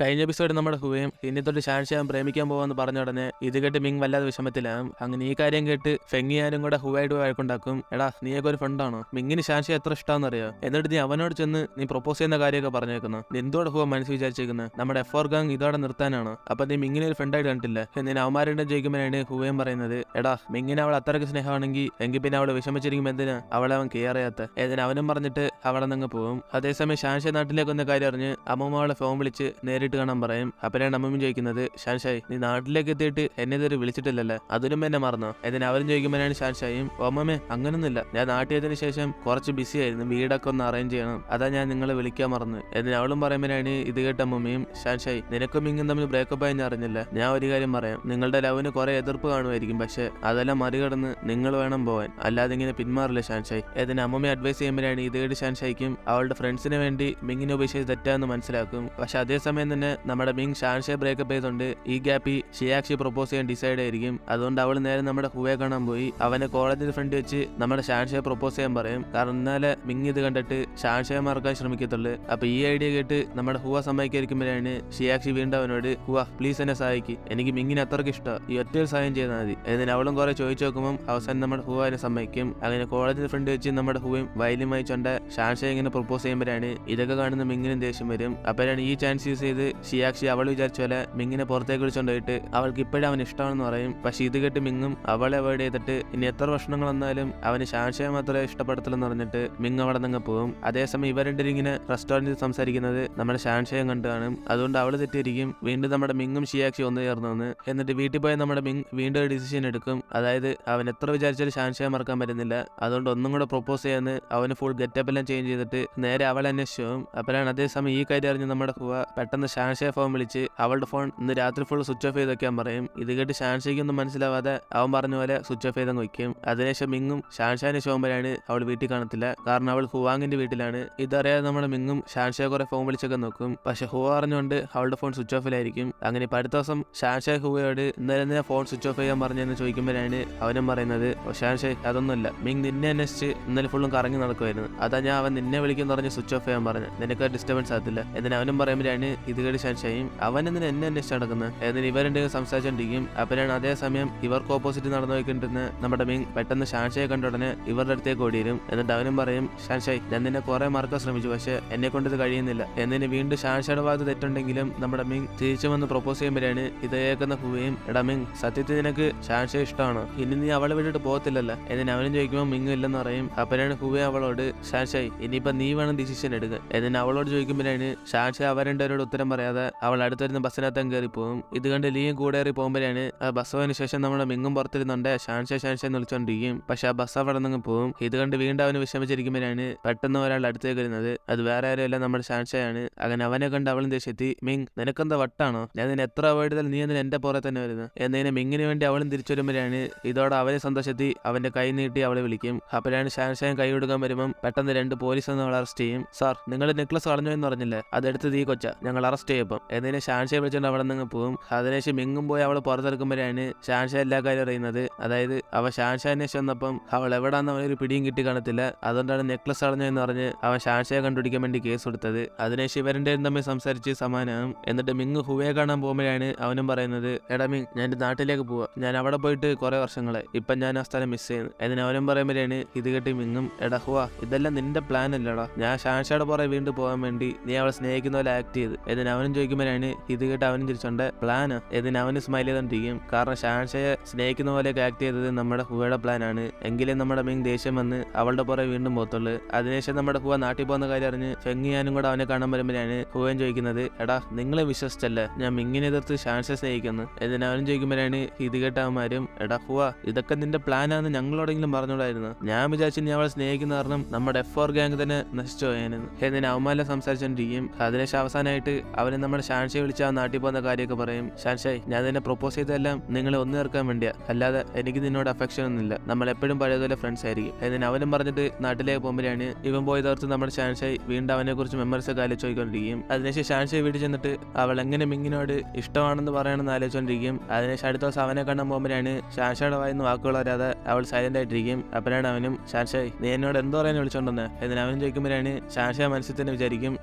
കഴിഞ്ഞ എപ്പിസോഡ് നമ്മുടെ ഹുവയും ഇനി തൊട്ട് ഷാൻഷാൻ പ്രേമിക്കാൻ പോവാന്ന് പറഞ്ഞ ഉടനെ ഇത് കേട്ട് മിങ് വല്ലാതെ വിഷമത്തിലാവും. അങ്ങനെ ഈ കാര്യം കേട്ട് ഫെങ്ങിയാനും കൂടെ ഹുവായിട്ട് വഴക്കുണ്ടാക്കും. എടാ നീയൊക്കെ ഒരു ഫ്രണ്ടാണോ? മിങ്ങിന് ഷാൻഷ എത്ര ഇഷ്ടമാണെന്നറിയോ? എന്നിട്ട് നീ അവനോട് ചെന്ന് നീ പ്രൊപ്പോസ് ചെയ്യുന്ന കാര്യമൊക്കെ പറഞ്ഞേക്കുന്നു. എന്തോടെ ഹുവ മനസ്സ് വിചാരിച്ചേക്കുന്നത്? നമ്മുടെ എഫ്4 ഗാങ് ഇതോടെ നിർത്താനാണോ? അപ്പൊ നീ മിങ്ങിനെ ഒരു ഫ്രണ്ടായിട്ട് കണ്ടില്ല എന്നിന് അവന്മാരുടെ ചോദിക്കുമ്പോഴാണ് ഹുവയും പറയുന്നത്, എടാ മിങ്ങിന് അവൾ അത്രയ്ക്ക് സ്നേഹമാണെങ്കിൽ എങ്കിൽ പിന്നെ അവളെ വിഷമിച്ചിരിക്കുമ്പോൾ എന്തിനാ അവളെ അവൻ കെയർ ചെയ്യാത്ത? ഏതിന് അവനും പറഞ്ഞിട്ട് അവളെ നിന്ന് പോകും. അതേസമയം ഷാൻഷ നാട്ടിലേക്ക് വന്ന കാര്യം അറിഞ്ഞ് അമ്മമ്മ അവളെ ഫോൺ വിളിച്ച് നേരിട്ട് കാണാൻ പറയും. അപ്പോഴാണ് അമ്മമ്മ ചോദിക്കുന്നത്, ഷാൻഷായ് നീ നാട്ടിലേക്ക് എത്തിയിട്ട് എന്നെ ഇതുവരെ വിളിച്ചിട്ടില്ലല്ലേ, അതിനും എന്നെ മറന്നോ? എന്നിന് അവരും ചോദിക്കുമ്പോഴാണ് ഷാൻഷായും, ഓമ്മമ്മേ അങ്ങനൊന്നുമില്ല, ഞാൻ നാട്ടിയതിനു ശേഷം കുറച്ച് ബിസി ആയിരുന്നു, വീടൊക്കെ ഒന്ന് അറേഞ്ച് ചെയ്യണം, അതാ ഞാൻ നിങ്ങളെ വിളിക്കാൻ മറന്നു. എന്നിന് അവളും പറയുമ്പോഴാണ് ഇത് കേട്ട അമ്മമ്മയും, ഷാൻഷായ് നിനക്കും ഇങ്ങും തമ്മിൽ ബ്രേക്കപ്പ് ആയി ഞാൻ അറിഞ്ഞില്ല. ഞാൻ ഒരു കാര്യം പറയാം, നിങ്ങളുടെ ലവിന് കുറെ എതിർപ്പ് കാണുമായിരിക്കും, പക്ഷെ അതെല്ലാം മറികടന്ന് നിങ്ങൾ വേണം പോവാൻ, അല്ലാതെ ഇങ്ങനെ പിന്മാറില്ല ഷാൻഷായ്. ഇതിന് അമ്മമ്മ അഡ്വൈസ് ചെയ്യുമ്പോഴാണ് ഇത് കേട്ട് ഷാൻഷായ്ക്കും അവളുടെ ഫ്രണ്ട്സിന് വേണ്ടി മിങ്ങിനെ ഉപേക്ഷിച്ച് തെറ്റാന്ന് മനസ്സിലാക്കും. പക്ഷെ അതേസമയം തന്നെ നമ്മുടെ മിങ് ഷാൻഷയെ ബ്രേക്കപ്പ് ചെയ്തുകൊണ്ട് ഈ ഗ്യാപ്പിൽ ഷിയാക്ഷി പ്രൊപ്പോസ് ചെയ്യാൻ ഡിസൈഡ് ആയിരിക്കും. അതുകൊണ്ട് അവൾ നേരെ നമ്മുടെ ഹുവയെ കാണാൻ പോയി അവനെ കോളേജിൽ ഫ്രണ്ട് വെച്ച് നമ്മുടെ ഷാൻഷയെ പ്രൊപ്പോസ് ചെയ്യാൻ പറയും. കാരണം എന്നാലെ മിങ് ഇത് കണ്ടിട്ട് ഷാൻഷയെ മറക്കാൻ ശ്രമിക്കത്തുള്ളൂ. അപ്പൊ ഈ ഐഡിയ കേട്ട് നമ്മുടെ ഹുവ സമ്മതിക്കാതിരിക്കുമ്പോഴാണ് ഷിയാക്ഷി വീണ്ടും അവനോട്, ഹുവ പ്ലീസ് എന്നെ സഹായിക്ക്, എനിക്ക് മിങ്ങിനെ അത്രയ്ക്ക് ഇഷ്ടം, ഈ ഒറ്റയൊരു സഹായം ചെയ്താൽ മതി. എന്നിന് അവളും കുറെ ചോദിച്ചു നോക്കുമ്പോൾ അവസാനം നമ്മുടെ ഹുവ അതിനെ സമ്മതിക്കും. അങ്ങനെ കോളേജിൽ ഫ്രണ്ട് വെച്ച് നമ്മുടെ ഹുവയും വയലുമായി ചൊണ്ട ഷാൻഷയെ ഇങ്ങനെ പ്രൊപ്പോസ് ചെയ്യുമ്പോഴാണ് ഇതൊക്കെ കാണുന്ന മിങ്ങിനും ദേഷ്യം വരും. അപ്പോഴാണ് ഈ ചാൻസ് യൂസ് ചെയ്ത് ഷിയാക്ഷി അവൾ വിചാരിച്ച പോലെ മിങ്ങിനെ പുറത്തേക്ക് വിളിച്ചോണ്ടായിട്ട് അവൾക്ക് ഇപ്പോഴും അവൻ ഇഷ്ടമാണെന്ന് പറയും. പക്ഷെ ഇത് കേട്ട് മിങ്ങും അവളെ അവോയ്ഡ് ചെയ്തിട്ട് ഇനി എത്ര പ്രശ്നങ്ങൾ വന്നാലും അവന് ഷാൻഷയെ മാത്രമേ ഇഷ്ടപ്പെടത്തില്ലെന്ന് പറഞ്ഞിട്ട് മിങ് അവിടെ നിന്ന് പോകും. അതേസമയം ഇവർ രണ്ടും ഇങ്ങനെ റെസ്റ്റോറന്റിൽ സംസാരിക്കുന്നത് നമ്മുടെ ഷാൻഷയെ കണ്ടു കാണും. അതുകൊണ്ട് അവള് തെറ്റിയിരിക്കും. വീണ്ടും നമ്മുടെ മിങ്ങും ഷിയാക്ഷി ഒന്ന് ചേർന്നു വന്ന് എന്നിട്ട് വീട്ടിൽ പോയ നമ്മുടെ മിങ് വീണ്ടും ഒരു ഡിസിഷൻ എടുക്കും. അതായത് അവൻ എത്ര വിചാരിച്ചാലും ഷാൻഷയെ മറക്കാൻ പറ്റുന്നില്ല, അതുകൊണ്ട് ഒന്നും കൂടെ പ്രൊപ്പോസ് ചെയ്യാന്ന് അവന് ഫുൾ ഗെറ്റപ്പ് എല്ലാം ചേഞ്ച് ചെയ്തിട്ട് നേരെ അവളെ അന്വേഷിച്ചു. അപ്പോഴാണ് അതേസമയം ഈ കാര്യം അറിഞ്ഞ് നമ്മുടെ ഹുവ പെട്ടെന്ന് ഷാൻഷയെ ഫോൺ വിളിച്ച് അവളുടെ ഫോൺ ഇന്ന് രാത്രി ഫുൾ സ്വിച്ച് ഓഫ് ചെയ്ത് വെക്കാൻ പറയും. ഇത് കേട്ട് ഷാൻഷയ്ക്കൊന്നും മനസ്സിലാവാതെ അവൻ പറഞ്ഞ പോലെ സ്വിച്ച് ഓഫ് ചെയ്തങ്ങ് വയ്ക്കും. അതിനുശേഷം മിങ്ങും ഷാൻഷാനെ പോകുമ്പോഴാണ് അവൾ വീട്ടിൽ കാണത്തില്ല, കാരണം അവൾ ഹുവാങ്ങിന്റെ വീട്ടിലാണ്. ഇതറിയാതെ നമ്മുടെ മിങ്ങും ഷാൻഷയെ കുറെ ഫോൺ വിളിച്ചൊക്കെ നോക്കും. പക്ഷെ ഹുവ അറിഞ്ഞുകൊണ്ട് അവളുടെ ഫോൺ സ്വിച്ച് ഓഫിലായിരിക്കും. അങ്ങനെ ഇപ്പൊ അടുത്ത ദിവസം ഷാൻഷായ് ഹുവയോട് ഇന്നലെ ഫോൺ സ്വിച്ച് ഓഫ് ചെയ്യാൻ പറഞ്ഞെന്ന് ചോദിക്കുമ്പോഴാണ് അവനും പറയുന്നത്, ഷാൻഷായ് അതൊന്നുമല്ല, മിങ് നിന്നെ അന്വേഷിച്ച് ഇന്നലെ ഫുള്ളും കറങ്ങി നടക്കുമായിരുന്നു, അതാ ഞാൻ അവൻ നിന്നെ വിളിക്കുന്ന പറഞ്ഞ് സ്വിച്ച് ഓഫ് ചെയ്യാൻ പറഞ്ഞു, നിനക്ക് ഡിസ്റ്റർബൻസ് ആകത്തില്ല. എന്നിട്ട് അവനും പറയുമ്പോഴാണ് ഇത് കേട്ട് ഷാൻഷായും അവൻ എന്തിനാ എന്നെ അന്വേഷിച്ച് നടക്കുന്നത് എന്നിട്ട് ഇവരെന്തെങ്കിലും സംസാരിച്ചോണ്ടിരിക്കും. അപ്പോഴാണ് അതേസമയം ഇവർക്ക് ഓപ്പോസിറ്റ് നടന്നു പോയിക്കൊണ്ടിരുന്ന നമ്മുടെ മിങ് പെട്ടെന്ന് ഷാൻഷയെ കണ്ട ഉടനെ ഇവരുടെ അടുത്തേക്ക് ഓടിവരും. എന്നിട്ട് അവനും പറയും, ഷാൻഷായ് ഞാൻ നിന്നെ കുറെ മാർക്കാൻ ശ്രമിച്ചു, പക്ഷെ എന്നെ കൊണ്ട് ഇത് കഴിയുന്നില്ല. എന്നിട്ട് വീണ്ടും ഷാൻഷയുടെ ഭാഗത്ത് തെറ്റുണ്ടെങ്കിലും നമ്മുടെ മിങ് തിരിച്ചു വന്ന് പ്രൊപ്പോസ് ചെയ്യുമ്പോഴാണ് ഇത് കേൾക്കുന്ന ഹുവയും, എടാ മിങ് സത്യത്തിൽ നിനക്ക് ഷാൻഷയെ ഇഷ്ടമാണോ, ഇനി നീ അവളെ വിട്ടിട്ട് പോകത്തില്ലല്ലോ എന്നിട്ട് അവനും ചോദിക്കുമ്പോൾ മിങ് ഇല്ലെന്ന് പറയും. അപ്പോഴാണ് ഹുവയും അവളോട്, ഷാൻഷായ് ഇനിയിപ്പോ നീ വേണം ഡിസിഷൻ എടുക്കുക എന്നിട്ട് അവളോട് ചോദിക്കുമ്പോഴാണ് ഷാൻഷായ് അവരെണ്ടവരോട് ഉത്തരം പറയാതെ അവൾ അടുത്തിരുന്ന ബസ്സിനകത്തും കയറി പോകും. ഇത് കണ്ട് ലീയും കൂടെ കയറി പോകുമ്പോഴാണ് ആ ബസ് പോയതിനു ശേഷം നമ്മുടെ മിങ്ങും പുറത്തിരുന്നുണ്ട് ഷാൻഷായ് ഷാൻഷായ് എന്ന് വിളിച്ചോണ്ടിരിക്കും. പക്ഷെ ആ ബസ് അവിടെ നിന്ന് പോകും. ഇത് കണ്ട് വീണ്ടും അവന് വിഷമിച്ചിരിക്കുമ്പോഴാണ് പെട്ടെന്ന് ഒരാൾ അടുത്തേക്ക് വരുന്നത്. അത് വേറെ ആരുമല്ല നമ്മുടെ ഷാൻഷായാണ്. അങ്ങനെ അവനെ കണ്ട് അവളും ദേഷ്യത്തി, മിങ് നിനക്കെന്താ വട്ടാണോ, ഞാൻ നിന്നെ എത്ര അവോയ്ഡ് ചെയ്താൽ നീ എന്തിന് എന്റെ പുറത്ത് തന്നെ വരുന്നത് എന്നതിനെ മിങ്ങിന് വേണ്ടി അവളും തിരിച്ചു വരുമ്പോഴാണ് ഇതോടെ അവനെ സന്തോഷത്തി അവന്റെ കൈ നീട്ടി അവളെ വിളിക്കും. അപ്പോഴാണ് ഷാൻഷായൻ കൈ കൊടുക്കാൻ വരുമ്പം പെട്ടെന്ന് രണ്ട് പോലീസ് ഒന്ന് അവളെ അറസ്റ്റ് ചെയ്യും. സാർ നിങ്ങൾ നെക്ലസ് കളഞ്ഞു എന്ന് പറഞ്ഞില്ലേ, അതെടുത്ത് ഈ കൊച്ച ഞങ്ങൾ അറസ്റ്റ് ചെയ്യപ്പം എന്നതിനെ ഷാൻഷയെ വിളിച്ചുകൊണ്ട് അവിടെ നിന്ന് പോകും. അതിനുശേഷം മിങ്ങും പോയി അവൾ പുറത്തെടുക്കുമ്പോഴാണ് ഷാൻഷ എല്ലാ കാര്യം അറിയുന്നത്. അതായത് അവ ഷാൻഷ അന്വേഷിച്ച് വന്നപ്പം അവൾ എവിടാന്ന് അവനൊരു പിടിയും കിട്ടി കാണത്തില്ല, അതുകൊണ്ടാണ് നെക്ലസ് കളഞ്ഞു എന്ന് പറഞ്ഞ് അവൻ ഷാൻഷയെ കണ്ടുപിടിക്കാൻ വേണ്ടി കേസ് കൊടുത്തത്. അതിനുശേഷം ഇവരുടെ തമ്മിൽ സംസാരിച്ച് സമാനം. എന്നിട്ട് മിങ് ഹുവയെ കാണാൻ പോകുമ്പോഴാണ് അവനും പറയുന്നത്, എടാ മിങ് ഞാൻ എൻ്റെ നാട്ടിലേക്ക് പോവാ, ഞാൻ അവിടെ പോയിട്ട് കുറെ വർഷങ്ങളെ ഇപ്പം ഞാൻ ആ സ്ഥലം മിസ് ചെയ്യുന്നു എന്നിട്ട് അവനും പറയുമ്പോഴാണ് ഇത് കേട്ടി മിങ്ങും, എടാ ഹുവ ഇതെല്ലാം നിന്റെ പ്ലാൻ അല്ലടാ, ഞാൻ ഷാൻഷയുടെ പുറകെ വീണ്ടും പോകാൻ വേണ്ടി നീ അവളെ സ്നേഹിക്കുന്ന പോലെ ആക്ട് ചെയ്ത് എന്നിട്ട് അവനും ചോദിക്കുമ്പോഴാണ് ഇത് കേട്ട് അവനും തിരിച്ചോണ്ട് പ്ലാന് എന്നിട്ട് അവന് സ്മൈൽ ചെയ്തോണ്ടിരിക്കും. കാരണം ഷാൻഷയെ സ്നേഹിക്കുന്ന പോലെയൊക്കെ ആക്ട് ചെയ്തത് നമ്മുടെ ഹുവയുടെ പ്ലാനാണ്. എങ്കിലും നമ്മുടെ മിങ് ദേഷ്യം വന്ന് അവളുടെ പുറകെ വീണ്ടും പോത്തുള്ളൂ. അതിനുശേഷം നമ്മുടെ ഹുവ നാട്ടിൽ പോകുന്ന കാര്യം അറിഞ്ഞ് ഫെങ്ങിയാനും കൂടെ അവനെ കാണാൻ വരുമ്പോഴാണ് ഹുവൻ ചോദിക്കുന്നത്, എടാ നിങ്ങളെ വിശ്വസിച്ചല്ലേ ഞാൻ മിങ്ങിനെ എതിർത്ത് ഷാൻഷയെ സ്നേഹിക്കുന്നു എന്നിട്ട് അവനും ചോദിക്കുമ്പോഴാണ് ഇത് കേട്ടവന്മാരും, എടാ ഹുവ ഇതൊക്കെ നിന്റെ പ്ലാനാന്ന് ഞങ്ങളോടെങ്കിലും പറഞ്ഞോടായിരുന്നു, ഞാൻ വിചാരിച്ചു നീ അവളെ സ്നേഹിക്കുന്ന കാരണം നമ്മുടെ F4 ഗാങ് തന്നെ നശിച്ചു പോയാനെന്ന് എന്നിട്ട് അവന്മാരെ സംസാരിച്ചോണ്ടിരിക്കും. അതിനുശേഷം അവസാനമായിട്ട് അവന് നമ്മുടെ ഷാൻഷയെ വിളിച്ച് ആ നാട്ടിൽ പോകുന്ന കാര്യമൊക്കെ പറയും. ഷാൻഷായ് ഞാൻ നിന്നെ പ്രൊപ്പോസ് ചെയ്തതെല്ലാം നിങ്ങളെ ഒന്ന് ചേർക്കാൻ വേണ്ടിയാ, അല്ലാതെ എനിക്ക് നിന്നോട് അഫെക്ഷൻ ഒന്നുമില്ല, നമ്മൾ എപ്പോഴും പഴയതുപോലെ ഫ്രണ്ട്സ് ആയിരിക്കും എന്നിട്ട് അവനും പറഞ്ഞിട്ട് നാട്ടിലേക്ക് പോകുമ്പോഴാണ് ഇവൻ പോയി തീർത്ത് നമ്മുടെ ഷാൻഷായ് വീണ്ടും അവനെ കുറിച്ച് മെമ്മറീസ് ഒക്കെ ആലോചിച്ചുകൊണ്ടിരിക്കും. അതിനുശേഷം ഷാൻഷായ് വീട്ടിൽ ചെന്നിട്ട് അവൾ എങ്ങനെ മിങ്ങിനോട് ഇഷ്ടമാണെന്ന് പറയണമെന്ന് ആലോചിച്ചുകൊണ്ടിരിക്കും. അതിനുശേഷം അടുത്ത ദിവസം അവനെ കാണാൻ പോകുമ്പോഴാണ് ഷാൻഷയുടെ വായിന്ന് വാക്കുകൾ വരാതെ അവൾ സൈലന്റ് ആയിട്ടിരിക്കും. അപ്പോഴാണ് അവനും, ഷാൻഷായ് നീ എന്നോട് എന്തോ പറയാൻ വിളിച്ചോണ്ടെന്ന് എന്നിട്ട് അവനും ചോദിക്കുമ്പോഴാണ് ഷാൻഷായ് മനസ്സിൽ തന്നെ വിചാരിക്കും,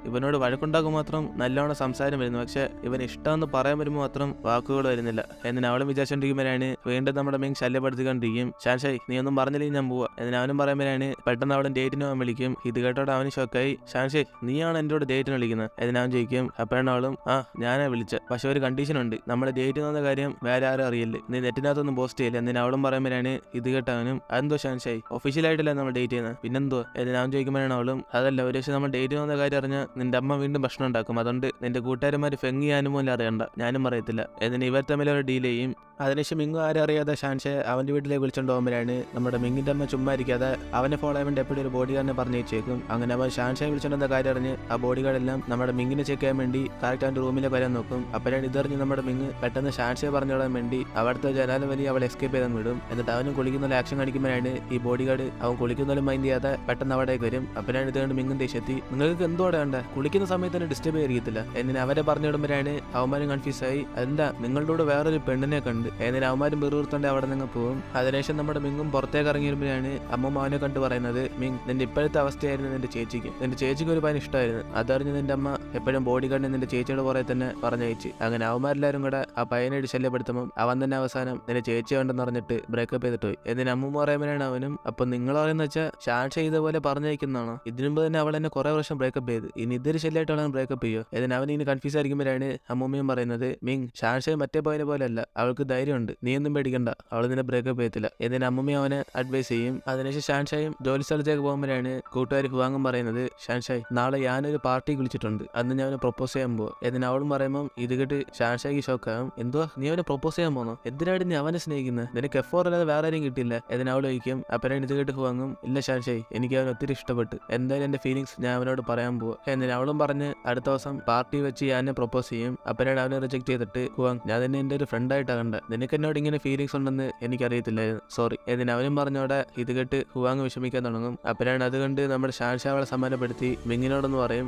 ഇവനോട് വഴക്കുണ്ടാക്കും മാത്രം നല്ലോണം സംസാരം വരുന്നു, പക്ഷെ ഇവൻ ഇഷ്ടമെന്ന് പറയാൻ വരുമ്പോൾ മാത്രം വാക്കുകൾ വരുന്നില്ല. എന്നിട്ട് അവളും വിചാരിച്ചോണ്ടിരിക്കുമ്പോഴാണ് വീണ്ടും നമ്മുടെ മിങ് ശല്യപ്പെടുത്തിക്കൊണ്ടിരിക്കും. ഷാൻഷായ് നീ ഒന്നും പറഞ്ഞില്ലെങ്കിൽ ഞാൻ പോവാ. എന്നിട്ട് അവനും പറയുമ്പോഴാണ് പെട്ടെന്ന് അവളും ഡേറ്റിന് അവൻ വിളിക്കും. ഇത് കേട്ടോടെ അവന് ഷോക്കായി. ഷാൻഷായ് നീയാണ് എൻ്റെ കൂടെ ഡേറ്റിന് വിളിക്കുന്നത്. എന്നിട്ട് അവൻ ചോദിക്കും. അപ്പോഴാണ് അവളും ഞാനാ വിളിച്ച, പക്ഷെ ഒരു കണ്ടീഷൻ ഉണ്ട്, നമ്മുടെ ഡേറ്റ് എന്ന കാര്യം വേറെ ആരും അറിയില്ല, നീ നെറ്റിനകത്തൊന്നും പോസ്റ്റ് ചെയ്യില്ല. എന്നിട്ട് അവളും പറയുമ്പോഴാണ് ഇത് കേട്ടവനും അതെന്തോ ഷാൻഷായ് ഒഫീഷ്യലായിട്ടല്ല നമ്മൾ ഡേറ്റ് ചെയ്യുന്നത്, പിന്നെന്തോ. എന്നിട്ട് അവൻ ചോദിക്കുമ്പോഴാണ് അവളും അതല്ല, ഒരു പക്ഷേ നമ്മൾ ഡേറ്റ് ചെയ്യുന്ന കാര്യം അറിഞ്ഞാൽ നിന്റെ അമ്മ വീണ്ടും ഭക്ഷണം ഉണ്ടാക്കും, അതുകൊണ്ട് നിന്റെ കൂട്ടുകാരന്മാർ ഫെങ് ചെയ്യാനും പോലും അറിയണ്ട, ഞാനും അറിയത്തില്ല. എന്നിട്ട് ഇവർ തമ്മിൽ ഒരു ഡീൽ ചെയ്യും. അതിനുശേഷം മിങ്ങും ആരും അറിയാതെ ഷാൻഷയെ അവൻ്റെ വീട്ടിലേക്ക് വിളിച്ചോണ്ട് പോകുമ്പോഴാണ് നമ്മുടെ മിങ്ങിൻ്റെ അമ്മ ചുമ്മാ ഇരിക്കാതെ അവനെ ഫോളോ ചെയ്യാൻ വേണ്ടി എപ്പോഴും ഒരു ബോഡി ഗാർഡിനെ പറഞ്ഞു വെച്ചേക്കും. അങ്ങനെ അവൻ ഷാൻഷയെ വിളിച്ചോണ്ടെന്ന കാര്യം അറിഞ്ഞ് ആ ബോഡി ഗാർഡെല്ലാം നമ്മുടെ മിങ്ങിനെ ചെക്ക് ചെയ്യാൻ വേണ്ടി കറക്റ്റ് അവൻ്റെ റൂമിലേക്ക് വരാൻ നോക്കും. അപ്പോഴാണ് ഇതറിഞ്ഞ് നമ്മുടെ മിങ് പെട്ടെന്ന് ഷാൻഷയെ പറഞ്ഞു വിടാൻ വേണ്ടി അവിടുത്തെ ജനാല വലിയ അവൾ എസ്കേപ്പ് ചെയ്താൽ വിടും. എന്നിട്ട് അവനും കുളിക്കുന്ന ആക്ഷൻ കാണിക്കുമ്പോഴാണ് ഈ ബോഡി ഗാർഡ് അവൻ കുളിക്കുന്നതിലും മൈൻഡ് ചെയ്യാതെ പെട്ടെന്ന് അവിടേക്ക് വരും. അപ്പോഴാണ് ഇത് കണ്ട് മിങ്ങും ദേഷ്യത്തി നിങ്ങൾക്ക് എന്തോടെ വേണ്ട, കുളിക്കുന്ന സമയത്ത് തന്നെ ഡിസ്റ്റർബ് ചെയ്തിരിക്കത്തില്ല. എന്നിട്ട് അവരെ പറഞ്ഞു വിടുമ്പോഴാണ് അവന്മാരും കൺഫ്യൂസ് ആയി. അതെന്താ നിങ്ങളുടെ കൂടെ വേറൊരു പെണ്ണിനെ കണ്ട്. എന്നിട്ട് അവന്മാരും വെറുതെ അവിടെ നിന്ന് പോകും. അതിനുശേഷം നമ്മുടെ മിങ്ങും പുറത്തേക്ക് ഇറങ്ങി വരുമ്പോഴാണ് അമ്മ അവനെ കണ്ട് പറയുന്നത് മിങ് നിന്റെ ഇപ്പോഴത്തെ അവസ്ഥയായിരുന്നു നിന്റെ ചേച്ചിക്ക് ഒരു പനി ഇഷ്ടമായിരുന്നു, അതറിഞ്ഞ് നിന്റെ അമ്മ എപ്പോഴും ബോഡി ഗാർഡിനെ നിന്റെ ചേച്ചിയുടെ പുറകെ തന്നെ പറഞ്ഞയച്ചു. അങ്ങനെ അവന്മാരെല്ലാരും കൂടെ ആ പയ്യനായിട്ട് ശല്യപ്പെടുത്തുമ്പോൾ അവൻ തന്നെ അവസാനം നിന്റെ ചേച്ചി ഉണ്ടെന്ന് പറഞ്ഞിട്ട് ബ്രേക്കപ്പ് ചെയ്തിട്ട് പോയി. എന്നിട്ട് അമ്മ പറയുമ്പോഴാണ് അവനും അപ്പൊ നിങ്ങൾ പറയുന്ന വെച്ചാൽ ഷാൻഷ ഇതുപോലെ പറഞ്ഞയക്കുന്നതാണോ, ഇതിനു മുമ്പ് തന്നെ അവൾ എന്നെ കുറെ വർഷം ബ്രേക്കപ്പ് ചെയ്ത് ഇനി ഇതൊരു ശല്യമായിട്ട് അവളെ ബ്രേക്കപ്പ് ചെയ്യോ. എന്നിട്ട് അവൻ ഇനി കൺഫ്യൂസ് ആയിരിക്കുമ്പോഴാണ് അമ്മൂമ്മയും പറയുന്നത് മിങ് ഷാൻഷയെ മറ്റേ പോയതിനെ പോലെയല്ല, അവൾക്ക് ധൈര്യമുണ്ട്, നീ ഒന്നും പേടിക്കണ്ട, അവൾ നിന്നെ ബ്രേക്കപ്പ് ചെയ്യത്തില്ല. എന്നിട്ട് അമ്മൂമ്മയും അവനെ അഡ്വൈസ് ചെയ്യും. അതിനുശേഷം ഷാൻഷായും ജോലി സ്ഥലത്തേക്ക് പോകുമ്പോഴാണ് കൂട്ടുകാർ ഹുവാങ്ങും പറയുന്നത് ഷാൻഷായ് നാളെ ഞാനൊരു പാർട്ടി വിളിച്ചിട്ടുണ്ട്, അന്ന് ഞാൻ അവനെ പ്രൊപ്പോസ് ചെയ്യാൻ പോകും. എന്നിട്ട് അവളും പറയുമ്പോൾ ഇത് കേട്ട് ഷാൻഷായ്ക്ക് ഷോക്കാകും. എന്തുവാ നീ അവനെ പ്രൊപ്പോസ് ചെയ്യാൻ പോകുന്നു, എന്തിനായിട്ട് നീ അവനെ സ്നേഹിക്കുന്നത്, നിനക്ക് എഫോർ അല്ലാതെ വേറെ ആരും കിട്ടില്ല. എന്നിട്ട് അവൾ ചോദിക്കും. അപ്പോഴാണ് ഇത് കേട്ട് ഹുവാങ്ങും ഇല്ല ഷാൻഷായ് എനിക്ക് അവൻ ഒത്തിരി ഇഷ്ടപ്പെട്ടു, എന്തായാലും എന്റെ ഫീലിങ്സ് ഞാൻ അവനോട് പറയാൻ പോവാ. എന്നിട്ട് അവളും പറഞ്ഞ് അടുത്ത ദിവസം പാർട്ടി വെച്ച് ഞാൻ പ്രൊപ്പോസ് ചെയ്യും. അപ്പോഴാണ് അവനെ റിജക്ട് ചെയ്തിട്ട് ഹുവാങ് ഞാൻ തന്നെ എന്റെ ഒരു ഫ്രണ്ട് ആയിട്ടാണ് കണ്ടത്, നിനക്ക് എന്നോട് ഇങ്ങനെ ഫീലിങ്സ് ഉണ്ടെന്ന് എനിക്കറിയത്തില്ലായിരുന്നു, സോറി. എന്നിട്ട് അവനും പറഞ്ഞോടെ ഇത് കേട്ട് ഹുവാങ് വിഷമിക്കാൻ തുടങ്ങും. അപ്പോഴാണ് അത് കണ്ട് നമ്മുടെ ഷാൻഷാവളെ സമ്മാനപ്പെടുത്തി മിങ്ങിനോടൊന്ന് പറയും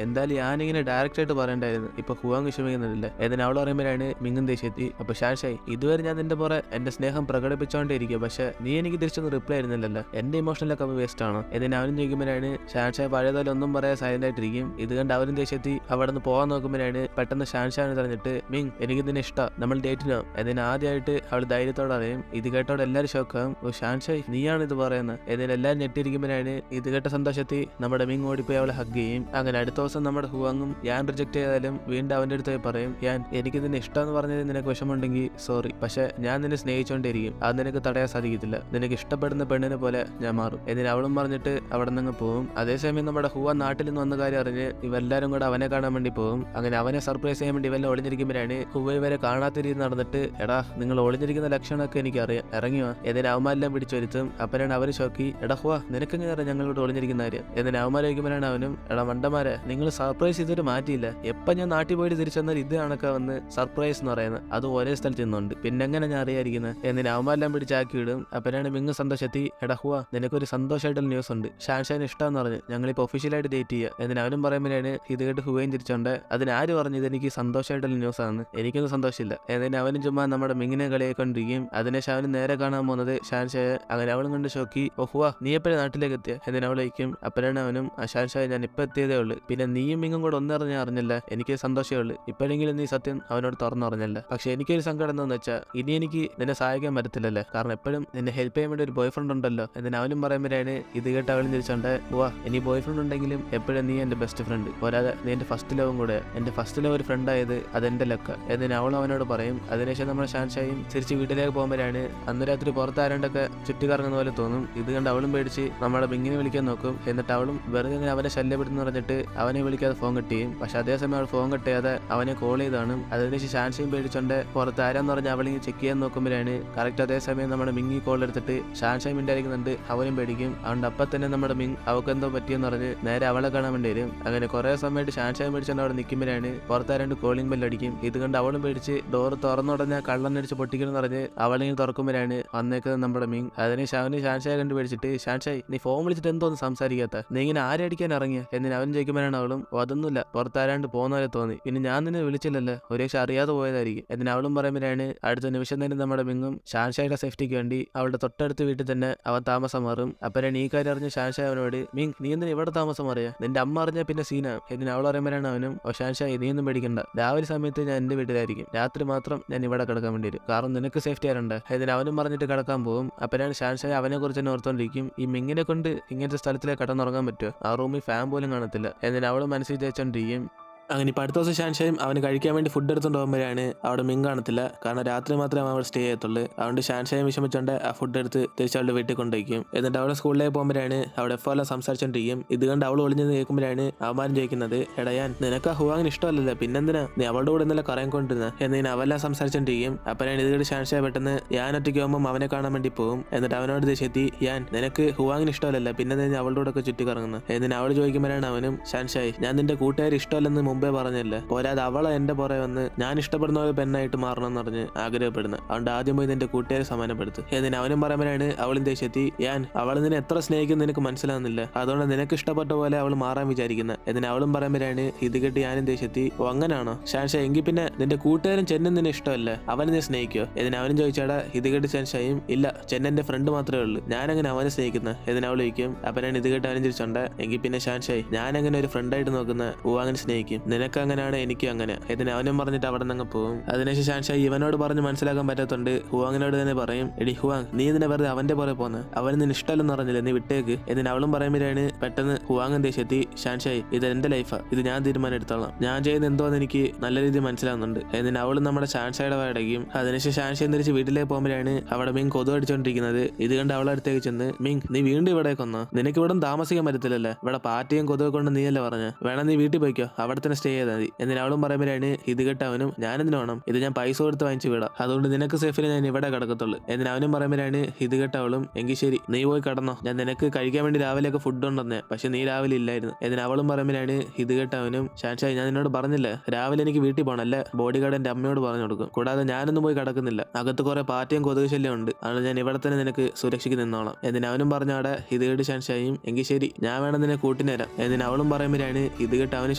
എന്തായാലും ഞാനിങ്ങനെ ഡയറക്റ്റ് ആയിട്ട് പറയണ്ടായിരുന്നു, ഇപ്പൊ ഹുവാങ് വിഷമിക്കുന്നില്ല. എന്നിട്ട് അവൾ പറയുമ്പോഴാണ് മിങ്ങും ദേഷ്യത്തി അപ്പൊ ഷാൻഷായ് ഇതുവരെ ഞാൻ നിന്റെ പുറകെ എന്റെ സ്നേഹം പ്രകടിപ്പിച്ചോണ്ടിരിക്കുക, പക്ഷെ നീ എനിക്ക് തിരിച്ചൊന്നും റിപ്ലൈ ആയിരുന്നില്ലല്ലോ, എന്റെ ഇമോഷണലൊക്കെ വേസ്റ്റ് ആണോ. എന്നിട്ട് അവനും ചോദിക്കുമ്പോഴാണ് ഷാൻഷായ് പഴയതുപോലെ ഒന്നും പറയാൻ സൈലന്റ് ആയിട്ടിരിക്കും. ഇത് കണ്ട് അവനും ദേഷ്യത്തി അവിടെ നിന്ന് പോകാൻ നോക്കുമ്പോഴാണ് പെട്ടെന്ന് ഷാൻഷാവിനെ പറഞ്ഞിട്ട് മിങ് എനിക്ക് നിന്നെ ഇഷ്ടം, നമ്മൾ ഡേറ്റിനോ. എന്നിട്ട് ആദ്യമായിട്ട് അവൾ ധൈര്യത്തോടെ അറിയും. ഇത് കേട്ടോടെ എല്ലാവരും ഷോക്കാവും. ഓ ഷാൻഷായ് നീയാണ് ഇത് പറയുന്നത്. എന്നിട്ട് എല്ലാവരും ഞെട്ടിയിരിക്കുമ്പോഴാണ് ഇത് കേട്ട സന്തോഷത്തിൽ നമ്മുടെ മിങ് ഓടിപ്പോയി അവളെ ഹഗ് ചെയ്യും. അങ്ങനെ അടുത്ത ദിവസം നമ്മുടെ ഹുവാങ്ങും ഞാൻ റിജക്ട് ചെയ്താലും വീണ്ടും അവൻ്റെ അടുത്ത് പറയും എനിക്ക് നിന്നെ ഇഷ്ടമെന്ന് പറഞ്ഞത് നിനക്ക് വിഷമമുണ്ടെങ്കിൽ സോറി, പക്ഷെ ഞാൻ നിന്നെ സ്നേഹിച്ചോണ്ടിരിക്കും, അത് നിനക്ക് തടയാൻ സാധിക്കത്തില്ല, നിനക്ക് ഇഷ്ടപ്പെടുന്ന പെണ്ണിനെ പോലെ ഞാൻ മാറും. എന്നിട്ട് അവളും പറഞ്ഞിട്ട് അവിടെ നിന്ന് പോകും. അതേസമയം നമ്മുടെ ഹുവാൻ നാട്ടിൽ നിന്ന് വന്ന കാര്യം അറിഞ്ഞ് ഇവരെല്ലാരും കൂടെ അവനെ കാണാൻ വേണ്ടി പോകും. അങ്ങനെ അവനെ സർപ്രൈസ് ചെയ്യാൻ വേണ്ടി ഇവെല്ലാം ഒളിഞ്ഞിരിക്കുമ്പോഴാണ് ഹുവ ഇവരെ കാണാത്ത രീതി നടന്നിട്ട് എടാ നിങ്ങൾ ഒളിഞ്ഞിരിക്കുന്ന ലക്ഷണമൊക്കെ എനിക്കറിയാം, ഇറങ്ങിയോ. എന്നിട്ട് അവന്മാരെല്ലാം പിടിച്ചൊരുത്തും. അപ്പോഴാണ് അവര് ഷോക്കി എടാ ഹുവ നിനക്കെങ്ങനെ അറിയാം ഞങ്ങളോട് ഒളിഞ്ഞിരിക്കുന്ന കാര്യം. എന്നിട്ട് അവന്മാർ ചോദിക്കുമ്പോഴാണ് അവനും എടാ മണ്ടന്മാരെ നിങ്ങൾ സർപ്രൈസ് ചെയ്തിട്ട് മാറ്റിയില്ല, എപ്പം ഞാൻ നാട്ടിൽ പോയിട്ട് തിരിച്ചു വന്നാൽ ഇത് കണക്കാ വന്ന് സർപ്രൈസ് എന്ന് പറയുന്നത്, അത് ഒരേ സ്ഥലത്ത് നിന്നുണ്ട്, പിന്നെ എങ്ങനെ ഞാൻ അറിയാതിരിക്കുന്നത്. എന്നിട്ട് അവന്മാരെല്ലാം പിടിച്ചാക്കി വിടും. അപ്പോഴാണ് മിങ് സന്തോഷത്തി എടാ ഹുവ നിനക്കൊരു സന്തോഷമായിട്ടുള്ള ന്യൂസ് ഉണ്ട്, ഷാൻഷാന് ഇഷ്ടമെന്ന് പറഞ്ഞ് ഞങ്ങളിപ്പോൾ ഒഫീഷ്യലായിട്ട് ഡേറ്റ് ചെയ്യുക. എന്നിട്ട് അവനും പറയുമ്പോഴാണ് ഇത് കേട്ട് ഹുവയും തിരിച്ചോണ്ട് അതിനാര് പറഞ്ഞു ഇതെനിക്ക് സന്തോഷമായിട്ടുള്ള ന്യൂസ് ആണെന്ന്, എനിക്കൊന്നും സന്തോഷമില്ല. എന്നിട്ട് അവനും ചുമ്മാ നമ്മുടെ മിങ്ങിനെ കളിയാക്കൊണ്ടിരിക്കും. അതിനുശേഷം അവന് നേരെ കാണാൻ പോകുന്നത് ഷാൻഷായെ. അങ്ങനെ അവളും കണ്ട് ഷോക്കി ഓ ഹുവ നീ എപ്പോഴും നാട്ടിലേക്ക് എത്തിയ. എന്നിട്ട് അവൾ വയ്ക്കും. അപ്പോഴാണ് അവനും ഷാൻഷായെ ഞാൻ ഇപ്പം എത്തിയതേ ഉള്ളൂ, പിന്നെ നീയും മിങ്ങും കൂടെ അറിഞ്ഞില്ല, എനിക്ക് സന്തോഷമേ ഉള്ളൂ, ഇപ്പോഴെങ്കിലും നീ സത്യം അവനോട് തുറന്നു പറഞ്ഞില്ല. പക്ഷെ എനിക്കൊരു സങ്കടം എന്താണെന്ന് വെച്ചാൽ ഇനി എനിക്ക് നിന്നെ സഹായിക്കാൻ പറ്റത്തില്ലല്ലേ, കാരണം എപ്പോഴും നിന്നെ ഹെൽപ്പ് ചെയ്യാൻ വേണ്ടി ഒരു ബോയ് ഫ്രണ്ട് ഉണ്ടല്ലോ. എന്നിട്ട് അവനും പറയുമ്പോഴാണ് ഇത് കേട്ട് അവളും തിരിച്ചോണ്ട് വാ ഇനി ബോയ് ഫ്രണ്ട് ഉണ്ടെങ്കിലും എപ്പോഴും നീ എന്റെ ബെസ്റ്റ് ഫ്രണ്ട്, പോരാതെ നീ എന്റെ ഫസ്റ്റ് ലവും കൂടെ, എന്റെ ഫസ്റ്റ് ലവ് ഒരു ഫ്രണ്ട് ആയത് അതെന്റെ ലക്ക. എന്നിട്ട് അവളും അവനോട് പറയും. അതിനുശേഷം നമ്മുടെ ഷാൻഷായും തിരിച്ച് വീട്ടിലേക്ക് പോകുമ്പോഴാണ് അന്ന് രാത്രി പുറത്താരണ്ടൊക്കെ ചുറ്റിക്കറങ്ങുന്ന പോലെ തോന്നും. ഇത് കണ്ട് അവളും പേടിച്ച് നമ്മുടെ മിങ്ങിനെ വിളിക്കാൻ നോക്കും. എന്നിട്ട് അവളും വെറുതെ അവനെ ശല്യപ്പെടുന്നു പറഞ്ഞിട്ട് അവനെ വിളിക്കാതെ ഫോൺ കട്ട് ചെയ്യും. പക്ഷെ അതേസമയം അവൾ ഫോൺ കട്ട് ചെയ്യാതെ അവനെ കോൾ ചെയ്താണ്. അതിനുശേഷം ഷാൻഷയും പേടിച്ചോണ്ട് പുറത്ത് ആരാന്ന് പറഞ്ഞ് അവളിങ്ങനെ ചെക്ക് ചെയ്യാൻ നോക്കുമ്പോഴാണ് കറക്റ്റ് അതേസമയം നമ്മുടെ മിങ്ങി കോൾ എടുത്തിട്ട് ഷാൻഷയും മിണ്ടായിരിക്കുന്നുണ്ട്. അവനും പേടിക്കും. അതുകൊണ്ട് അപ്പം തന്നെ നമ്മുടെ മിങ് അവൾക്ക് എന്തോ പറ്റിയെന്ന് പറഞ്ഞ് നേരെ അവളെ കാണാൻ വേണ്ടി വരും. അങ്ങനെ കുറെ സമയത്ത് ഷാൻഷയും പേടിച്ചോണ്ട് അവിടെ നിൽക്കുമ്പോഴാണ് പുറത്താരണ്ട് കോളിംഗ് ബെല്ലടിക്കും. ഇത് കണ്ട് അവളും പേടിച്ച് ഡോറ് തുറന്നുടഞ്ഞാൽ കള്ളനടിച്ച് പൊട്ടിക്കണം പറഞ്ഞ് അവളിങ്ങനെ തുറക്കുമ്പോഴാണ് വന്നേക്കുന്നത് നമ്മുടെ മിങ്. അതിന് ഷാവിന് ഷാൻഷയെ കണ്ട് പേടിച്ചിട്ട് ഷാൻഷായി നീ ഫോൺ വിളിച്ചിട്ട് എന്തോന്ന് സംസാരിക്കാത്ത, നീ ഇങ്ങനെ ആരടിക്കാൻ ഇറങ്ങിയ. എന്നിട്ട് അവൻ ചോദിക്കുമ്പോഴാണ് അവളും അതൊന്നുമില്ല പുറത്താരാണ്ട് പോകുന്ന പോലെ തോന്നി, പിന്നെ ഞാൻ നിന്നെ വിളിച്ചില്ലല്ലോ, ഒരു അറിയാതെ പോയതായിരിക്കും. എന്നിട്ട് അവളും പറയുമ്പോഴാണ് അടുത്ത നിമിഷം തന്നെ നമ്മുടെ മിങ്ങും ഷാൻഷായുടെ സേഫ്റ്റിക്ക് വേണ്ടി അവളുടെ തൊട്ടടുത്ത് വീട്ടിൽ തന്നെ അവൻ താമസം മാറും. അപ്പോഴാണ് ഈ കാര്യം അറിഞ്ഞ ഷാൻഷായ അവനോട് മിങ് നീ എന്തിനാ ഇവിടെ താമസം മാറിയ, നിന്റെ അമ്മ അറിഞ്ഞാൽ പിന്നെ സീനാ. എന്നിട്ട് അവൾ പറയുമ്പോഴാണ് പറയുകയാണ് അവനും, ഷാൻഷായ് നീയൊന്നും പേടിക്കണ്ട, രാവിലെ സമയത്ത് ഞാൻ എൻ്റെ വീട്ടിലായിരിക്കും, രാത്രി മാത്രം ഞാൻ ഇവിടെ കിടക്കാൻ വേണ്ടി വരും, കാരണം നിനക്ക് സേഫ്റ്റി ആരണ്ട്. ഇതിന് അവനും പറഞ്ഞിട്ട് കിടക്കാൻ പോകും. അപ്പോഴാണ് ഷാൻഷായ് അവനെ കുറിച്ച് തന്നെ ഓർത്തോണ്ടിരിക്കും, ഈ മിങ്ങിനെ കൊണ്ട് ഇങ്ങനത്തെ സ്ഥലത്തിലേക്ക് കടന്നുറങ്ങാൻ പറ്റുമോ, ആ റൂമിൽ ഫാൻ പോലും കാണത്തില്ല. എന്നിട്ട് അവളും മനസ്സിൽ തേച്ചോണ്ടിരിക്കും. അങ്ങനെ ഇപ്പോൾ അടുത്ത ദിവസം ഷാൻഷായും അവന് കഴിക്കാൻ വേണ്ടി ഫുഡ് എടുത്തുകൊണ്ട് പോകുമ്പോഴാണ് അവിടെ മിങ് കാണത്തില്ല, കാരണം രാത്രി മാത്രമേ അവൻ സ്റ്റേ ചെയ്യത്തുള്ളൂ. അതുകൊണ്ട് ഷാൻഷായും വിഷമിച്ചുകൊണ്ട് ആ ഫുഡ് എടുത്ത് തിരിച്ചവളുടെ വീട്ടിൽ കൊണ്ടുവയ്ക്കും. എന്നിട്ട് അവളെ സ്കൂളിലേക്ക് പോകുമ്പോഴാണ് അവിടെ എഫ് എല്ലാം സംസാരിച്ചോണ്ടിരിക്കും. ഇത് കണ്ട് അവൾ ഒളിഞ്ഞത് കേൾക്കുമ്പോഴാണ് അവന്മാരും ചോദിക്കുന്നത്, എടയാൻ നിനക്ക് ആ ഹുവാങ്ങിന് ഇഷ്ടമല്ലല്ലോ, പിന്നെന്തിനാ നീ അവളുടെ കൂടെ ഇന്നലെ കറങ്ങിക്കൊണ്ടിരുന്നത് എന്നിങ്ങനെ അവെല്ലാം സംസാരിച്ചോണ്ടിരിക്കും. അപ്പോഴാണ് ഇത് ഷാൻഷായ പെട്ടെന്ന് ഞാൻ ഒറ്റയ്ക്ക് പോകുമ്പോൾ അവനെ കാണാൻ വേണ്ടി പോകും. എന്നിട്ട് അവനോട് ദേഷ്യത്തി, ഞാൻ നിനക്ക് ഹുവാങ്ങിന് ഇഷ്ടമല്ലല്ലോ, പിന്നെ നീ അവളുടെ കൂടെ ഒക്കെ ചുറ്റി കറങ്ങുന്നത് എന്നിന് അവൾ ചോദിക്കുമ്പോഴാണ് അവനും, ഷാൻഷായ് ഞാൻ നിന്റെ കൂട്ടുകാർ ഇഷ്ടമല്ലെന്ന് മുമ്പേ പറഞ്ഞല്ലേ, പോരാതെ അവളെ എന്റെ പുറകെ വന്ന് ഞാൻ ഇഷ്ടപ്പെടുന്ന ഒരു പെണ്ണായിട്ട് മാറണം എന്ന് പറഞ്ഞ് ആഗ്രഹപ്പെടുന്നത്, അതുകൊണ്ട് ആദ്യം പോയി നിന്റെ കൂട്ടുകാരെ സമാനപ്പെടുത്തും എന്നിന് അവനും പറയുമ്പോഴാണ് അവളും ദേഷ്യത്തി, ഞാൻ അവൾ നിന്നെ എത്ര സ്നേഹിക്കും നിനക്ക് മനസ്സിലാവുന്നില്ല, അതുകൊണ്ട് നിനക്ക് ഇഷ്ടപ്പെട്ട പോലെ അവൾ മാറാൻ വിചാരിക്കുന്നത് എന്നിന് അവളും പറയുമ്പോഴാണ് ഇത് കേട്ട് ഞാനും ദേഷ്യത്തി, ഓ അങ്ങനാണോ ഷാൻഷായ്, എങ്കിൽ പിന്നെ നിന്റെ കൂട്ടുകാരൻ ചെന്നും നിന്നെ ഇഷ്ടമല്ല, അവനെ നീ സ്നേഹിക്കോ എന്നിന് അവനും ചോദിച്ചാടാ. ഇത് കേട്ട് ഷാൻഷായും, ഇല്ല ചെന്നന്റെ ഫ്രണ്ട് മാത്രമേ ഉള്ളൂ, ഞാനങ്ങനെ അവനെ സ്നേഹിക്കുന്നത് എന്നിന് അവൾ ചോദിക്കും. അപ്പനാണ് ഇത് കേട്ട് അവനും തിരിച്ചുണ്ട്, എങ്കിൽ പിന്നെ ഷാൻഷായ് ഞാനങ്ങനെ ഒരു ഫ്രണ്ടായിട്ട് നോക്കുന്ന ഓ അങ്ങനെ സ്നേഹിക്കും, നിനക്ക് അങ്ങനെയാണ് എനിക്കും അങ്ങനെ ഇതിന് അവനും പറഞ്ഞിട്ട് അവിടെ നിന്ന് പോകും. അതിനുശേഷം ഷാൻഷായ് ഇവനോട് പറഞ്ഞ് മനസ്സിലാക്കാൻ പറ്റാത്തോണ്ട് ഹുവാങ്ങിനോട് തന്നെ പറയും, എടി ഹുവാങ് നീ ഇതിനെ വെറുതെ അവന്റെ പുറകെ പോന്ന്, അവന് നിന്നെ ഇഷ്ടമല്ലെന്ന് പറഞ്ഞില്ലേ, നീ വിട്ടേക്ക് എന്നിന് അവളും പറയുമ്പോഴാണ് പെട്ടെന്ന് ഹുവാങ്ങൻ ദേഷ്യത്തി, ഷാൻഷായ് ഇത് എന്റെ ലൈഫാ, ഇത് ഞാൻ തീരുമാനം എടുത്തോളാം, ഞാൻ ചെയ്യുന്ന എന്തോന്ന് എനിക്ക് നല്ല രീതിയിൽ മനസ്സിലാവുന്നുണ്ട് എന്നിന് അവളും നമ്മുടെ ഷാൻഷായുടെ വാടകയും. അതിനുശേഷം ഷാൻഷായ് തിരിച്ച് വീട്ടിലേക്ക് പോകുമ്പോഴാണ് അവിടെ മിങ് കൊതു അടിച്ചോണ്ടിരിക്കുന്നത്. ഇത് കണ്ട് അവളുടെ അടുത്തേക്ക് ചെന്ന്, മിങ് നീ വീണ്ടും ഇവിടെ കൊന്നോ, നിനക്ക് ഇവിടെ താമസിക്കാൻ പറ്റത്തില്ലല്ലേ, ഇവിടെ പാർട്ടിയും കൊതുകെ കൊണ്ട് നീയല്ലേ പറഞ്ഞ, വേണം നീ വീട്ടിൽ പോയിക്കോ, അവിടെ തന്നെ സ്റ്റേ ചെയ്താൽ മതി എന്നിന് അവളും പറയുമ്പോഴാണ് ഇത് കേട്ടവനും, ഞാനെന്തിനു വേണം, ഇത് ഞാൻ പൈസ കൊടുത്ത് വാങ്ങിച്ചു വിടാം, അതുകൊണ്ട് നിനക്ക് സേഫിൽ ഞാൻ ഇവിടെ കിടക്കത്തുള്ളൂ എന്നിന് അവനും പറയുമ്പോഴാണ് ഇത് കേട്ടവളും, എങ്കിൽ ശരി നീ പോയി കടന്നോ, ഞാൻ നിനക്ക് കഴിക്കാൻ വേണ്ടി രാവിലെയൊക്കെ ഫുഡ് ഉണ്ടെന്നേ, പക്ഷെ നീ രാവിലെ ഇല്ലായിരുന്നു എന്നിന് അവളും പറയുമ്പോഴാണ് ഇത് കേട്ടവനും, ഷാൻഷായ് ഞാൻ നിന്നോട് പറഞ്ഞില്ലേ രാവിലെ എനിക്ക് വീട്ടിൽ പോകണം, അല്ല ബോഡി ഗാർഡ് എന്റെ അമ്മയോട് പറഞ്ഞു കൊടുക്കും, കൂടാതെ ഞാനൊന്നും പോയി കിടക്കുന്നില്ല, അകത്ത് കുറെ പാറ്റയും കൊതുക് ശല്യം ഉണ്ട്, അതുകൊണ്ട് ഞാൻ ഇവിടെ തന്നെ നിനക്ക് സുരക്ഷയ്ക്ക് നിന്നോളാം എന്നിന് അവനും പറഞ്ഞവിടെ ഇത് കേട്ട് ഷാൻഷായും, എങ്കിൽ ശരി ഞാൻ വേണം നിന്നെ കൂട്ടിനേരാം എന്നിന് അവളും പറയുമ്പോഴാണ് ഇത് കേട്ട് അവന്